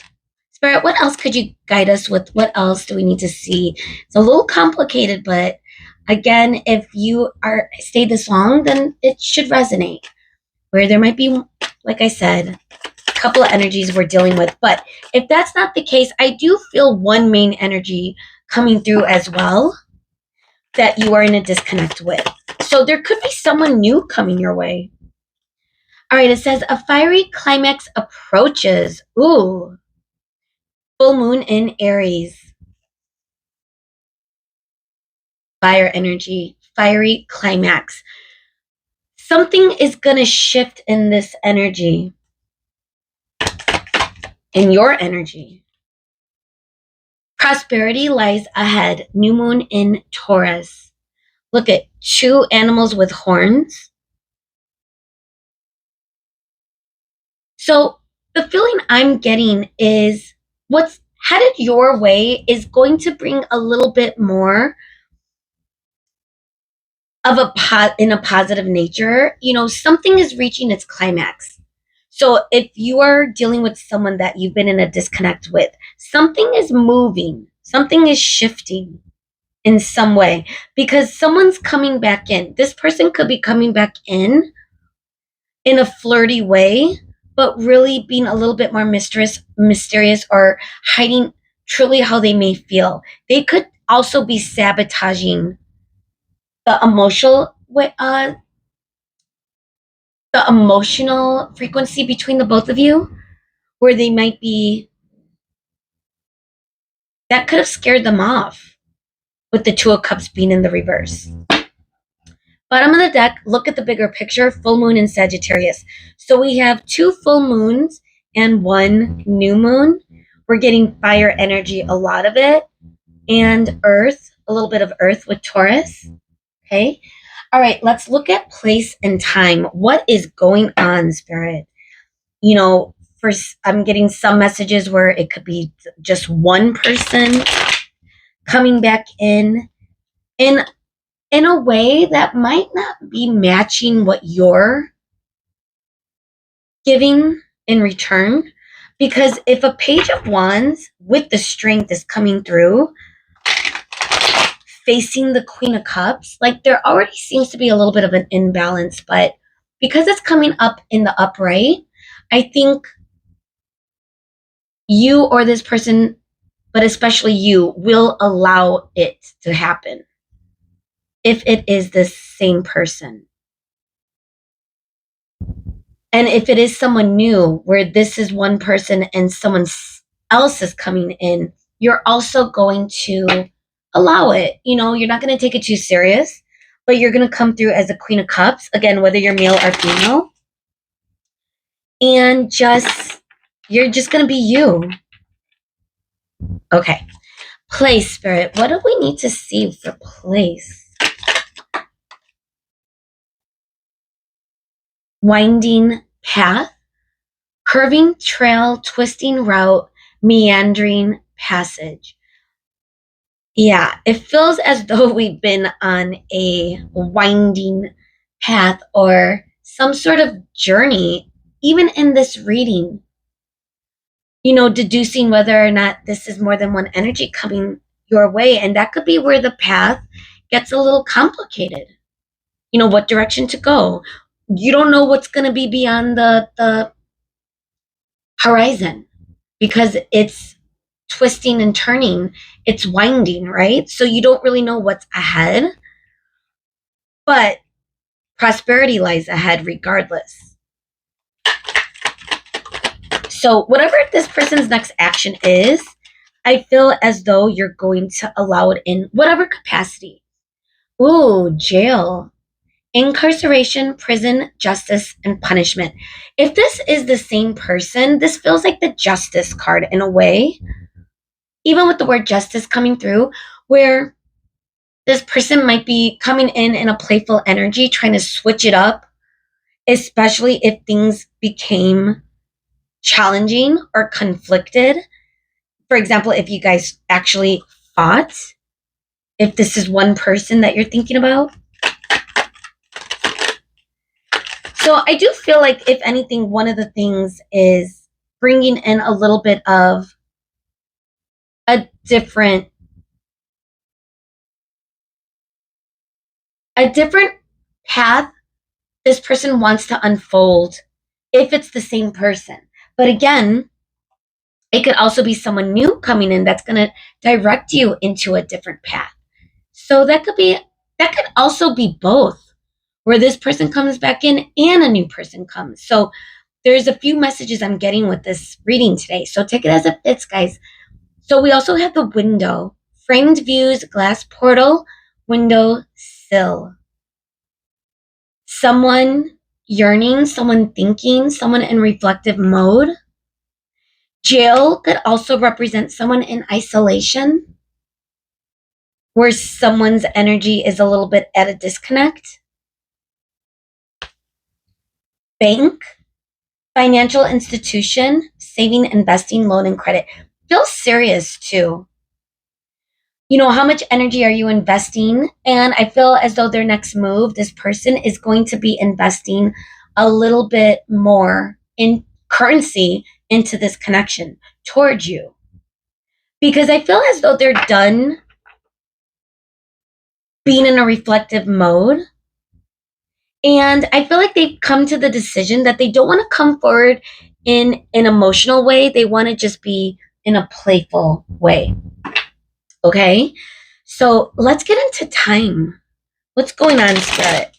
Spirit, what else could you guide us with? What else do we need to see? It's a little complicated, but again, if you are stayed this long, then it should resonate. Where there might be, like I said, a couple of energies we're dealing with. But if that's not the case, I do feel one main energy coming through as well that you are in a disconnect with. So there could be someone new coming your way. All right, it says a fiery climax approaches. Ooh. Full moon in Aries. Fire energy, fiery climax. Something is going to shift in this energy, in your energy. Prosperity lies ahead. New moon in Taurus. Look at two animals with horns. So the feeling I'm getting is what's headed your way is going to bring a little bit more of in a positive nature. You know, something is reaching its climax. So if you are dealing with someone that you've been in a disconnect with, something is moving, something is shifting in some way, because someone's coming back in. This person could be coming back in a flirty way, but really being a little bit more mysterious, or hiding truly how they may feel. They could also be sabotaging the emotional frequency between the both of you, where they might be, that could have scared them off with the Two of Cups being in the reverse. Bottom of the deck, look at the bigger picture, full moon in Sagittarius. So we have two full moons and one new moon. We're getting fire energy, a lot of it, and earth, a little bit of earth with Taurus. Okay. All right, let's look at place and time. What is going on, Spirit? You know, first, I'm getting some messages where it could be just one person coming back in a way that might not be matching what you're giving in return. Because if a Page of Wands with the Strength is coming through, facing the Queen of Cups, like there already seems to be a little bit of an imbalance, but because it's coming up in the upright, I think you or this person, but especially you, will allow it to happen if it is the same person. And if it is someone new, where this is one person and someone else is coming in, you're also going to allow it. You know, you're not going to take it too serious, but you're going to come through as a Queen of Cups, again, whether you're male or female, and just You're just going to be you. Okay. Place, Spirit. What do we need to see for place? Winding path, curving trail, twisting route, meandering passage. Yeah, it feels as though we've been on a winding path or some sort of journey, even in this reading. Deducing whether or not this is more than one energy coming your way. And that could be where the path gets a little complicated. What direction to go. You don't know what's going to be beyond the horizon because it's twisting and turning, it's winding, right? So you don't really know what's ahead, but prosperity lies ahead regardless. So, whatever this person's next action is, I feel as though you're going to allow it in whatever capacity. Ooh, jail. Incarceration, prison, justice, and punishment. If this is the same person, this feels like the justice card in a way, even with the word justice coming through, where this person might be coming in a playful energy, trying to switch it up, especially if things became challenging or conflicted. For example, if you guys actually fought, if this is one person that you're thinking about. So I do feel like, if anything, one of the things is bringing in a little bit of a different path this person wants to unfold if it's the same person. But again, it could also be someone new coming in that's going to direct you into a different path. So that could also be both, where this person comes back in and a new person comes. So there's a few messages I'm getting with this reading today. So take it as it fits, guys. So we also have the window, framed views, glass portal, window sill. Someone yearning, someone thinking, someone in reflective mode. Jail could also represent someone in isolation, where someone's energy is a little bit at a disconnect. Bank, financial institution, saving, investing, loan, and credit. Feels serious too. How much energy are you investing? And I feel as though their next move, this person is going to be investing a little bit more in currency into this connection towards you. Because I feel as though they're done being in a reflective mode. And I feel like they've come to the decision that they don't want to come forward in an emotional way. They want to just be in a playful way. Okay? So let's get into time. What's going on, Spirit?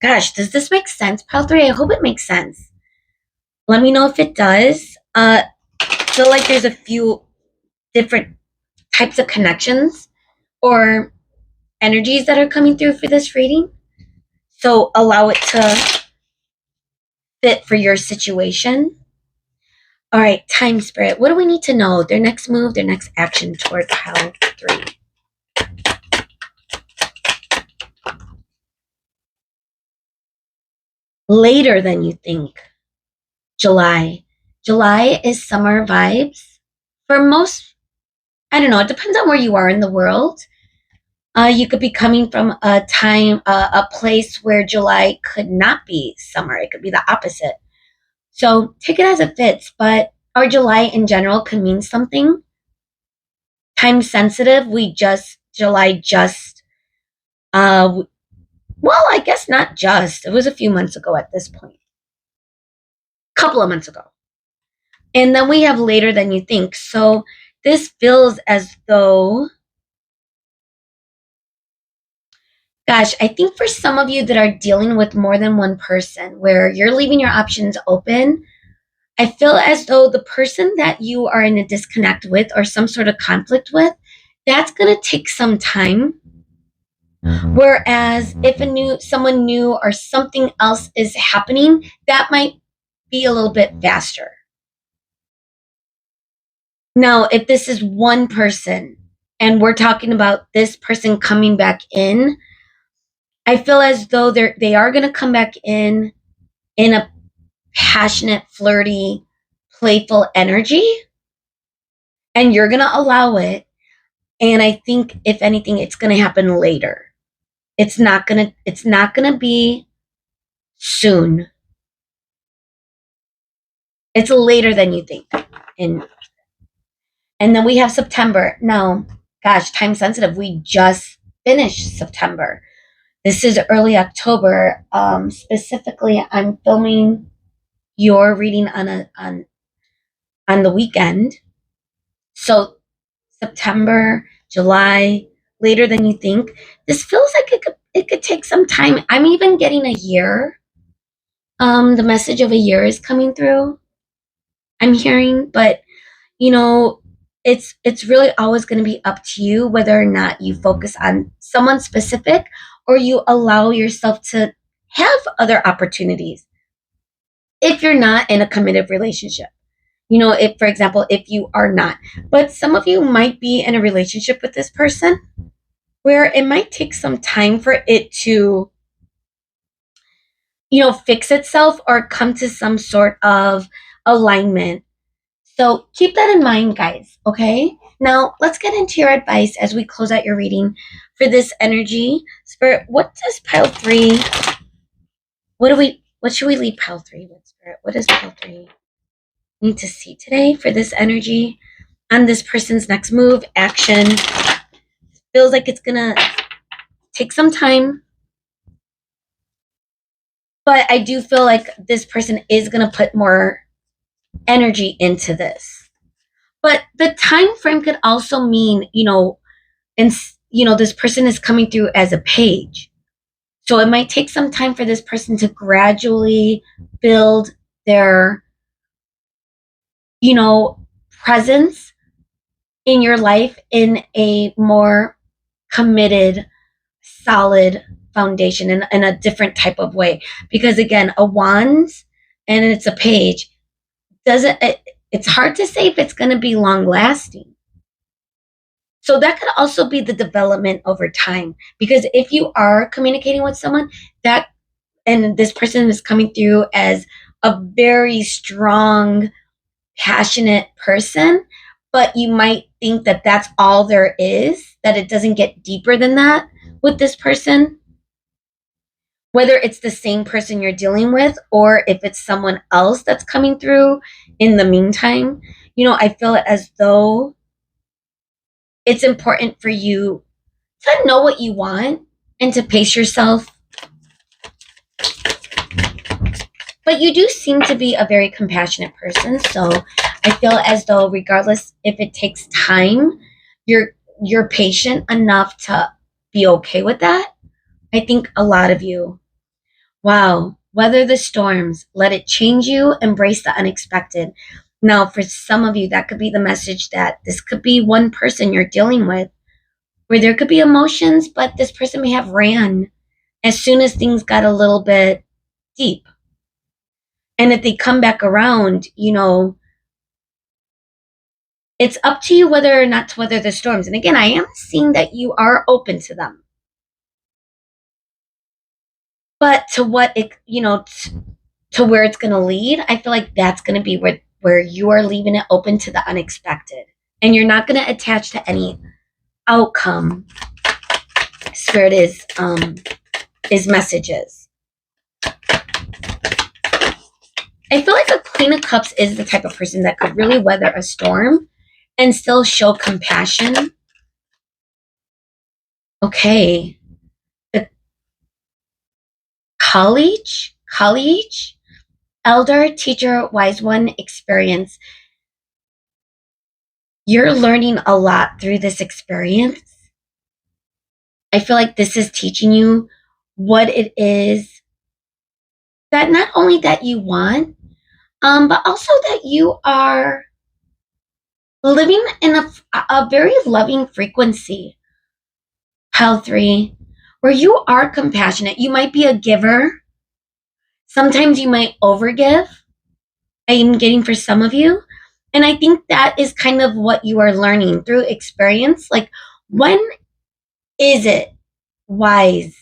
Gosh, does this make sense, Pile 3? I hope it makes sense. Let me know if it does. Feel like there's a few different types of connections or energies that are coming through for this reading. So allow it to fit for your situation. All right, time, Spirit. What do we need to know? Their next move, their next action toward Pile 3. Later than you think. July. July is summer vibes. For most, I don't know, it depends on where you are in the world. You could be coming from a place where July could not be summer. It could be the opposite. So take it as it fits, but our July in general could mean something. Time sensitive, July just, well, I guess not just. It was a few months ago at this point. Couple of months ago. And then we have later than you think. So this feels as though, gosh, I think for some of you that are dealing with more than one person, where you're leaving your options open, I feel as though the person that you are in a disconnect with or some sort of conflict with, that's going to take some time. Whereas if someone new or something else is happening, that might be a little bit faster. Now, if this is one person and we're talking about this person coming back in, I feel as though they are going to come back in a passionate, flirty, playful energy, and you're going to allow it. And I think if anything, it's going to happen later. It's not going to be soon. It's later than you think. And and then we have September. Now, gosh, time sensitive. We just finished September. This is early October. Specifically, I'm filming your reading on the weekend. So September, July, later than you think. This feels like it could take some time. I'm even getting a year. The message of a year is coming through. I'm hearing, but you know, it's really always going to be up to you whether or not you focus on someone specific or you allow yourself to have other opportunities if you're not in a committed relationship. If, for example, if you are not, but some of you might be in a relationship with this person where it might take some time for it to, fix itself or come to some sort of alignment. So keep that in mind, guys. Okay. Now let's get into your advice as we close out your reading for this energy. Spirit, what does pile three, what should we leave pile three with, Spirit? What does pile three need to see today for this energy on this person's next move, action? Feels like it's going to take some time, but I do feel like this person is going to put more energy into this. But the time frame could also mean, and this person is coming through as a page. So it might take some time for this person to gradually build their, presence in your life in a more committed, solid foundation in a different type of way. Because again, a wand and it's a page it's hard to say if it's going to be long lasting. So that could also be the development over time. Because if you are communicating with someone and this person is coming through as a very strong, passionate person, but you might think that that's all there is, that it doesn't get deeper than that with this person, whether it's the same person you're dealing with or if it's someone else that's coming through in the meantime, I feel as though it's important for you to know what you want and to pace yourself. But you do seem to be a very compassionate person, so I feel as though regardless if it takes time, you're patient enough to be okay with that. I think a lot of you. Wow, weather the storms, let it change you, embrace the unexpected. Now, for some of you, that could be the message that this could be one person you're dealing with where there could be emotions, but this person may have ran as soon as things got a little bit deep. And if they come back around, it's up to you whether or not to weather the storms. And again, I am seeing that you are open to them. But to what it, to where it's going to lead, I feel like that's going to be where you are leaving it open to the unexpected. And you're not going to attach to any outcome. Spirit is messages. I feel like a Queen of Cups is the type of person that could really weather a storm and still show compassion. Okay. The college, elder, teacher, wise one, experience. You're learning a lot through this experience. I feel like this is teaching you what it is that not only that you want, but also that you are living in a very loving frequency. Pile 3, where you are compassionate. You might be a giver. Sometimes you might overgive. I am getting for some of you. And I think that is kind of what you are learning through experience. Like, when is it wise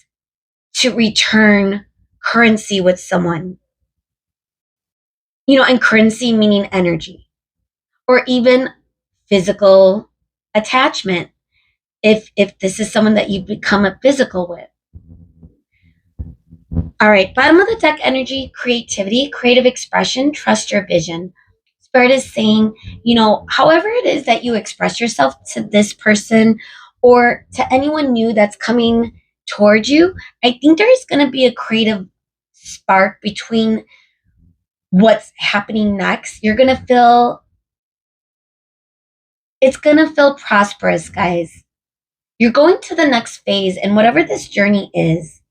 to return currency with someone? And currency meaning energy or even physical attachment. If this is someone that you become a physical with. All right, bottom of the deck energy, creativity, creative expression, trust your vision. Spirit is saying, however it is that you express yourself to this person or to anyone new that's coming towards you, I think there is going to be a creative spark between what's happening next. You're going to feel, it's going to feel prosperous, guys. You're going to the next phase, and whatever this journey is,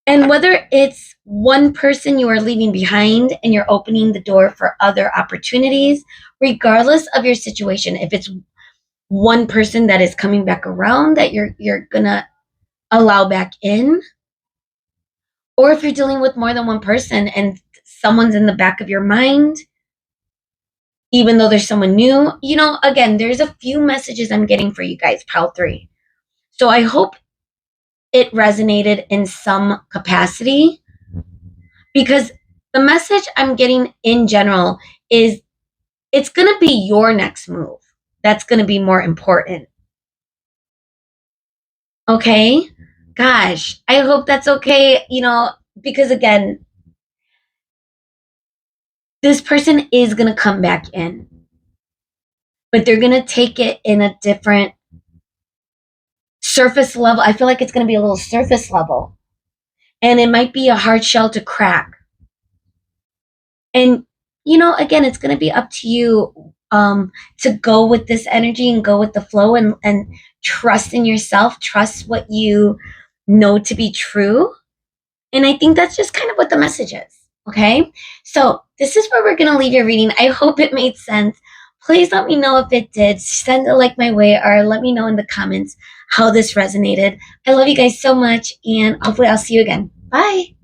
and whether it's one person you are leaving behind and you're opening the door for other opportunities, regardless of your situation, if it's one person that is coming back around that you're gonna allow back in, or if you're dealing with more than one person and someone's in the back of your mind, even though there's someone new, again, there's a few messages I'm getting for you guys, pile 3. So I hope it resonated in some capacity, because the message I'm getting in general is it's going to be your next move that's going to be more important. Okay? Gosh, I hope that's okay, because again, this person is going to come back in, but they're going to take it in a different surface level. I feel like it's going to be a little surface level, and it might be a hard shell to crack. And, again, it's going to be up to you to go with this energy and go with the flow, and trust in yourself, trust what you know to be true. And I think that's just kind of what the message is. Okay. So this is where we're going to leave your reading. I hope it made sense. Please let me know if it did. Send a like my way, or let me know in the comments how this resonated. I love you guys so much, and hopefully I'll see you again. Bye.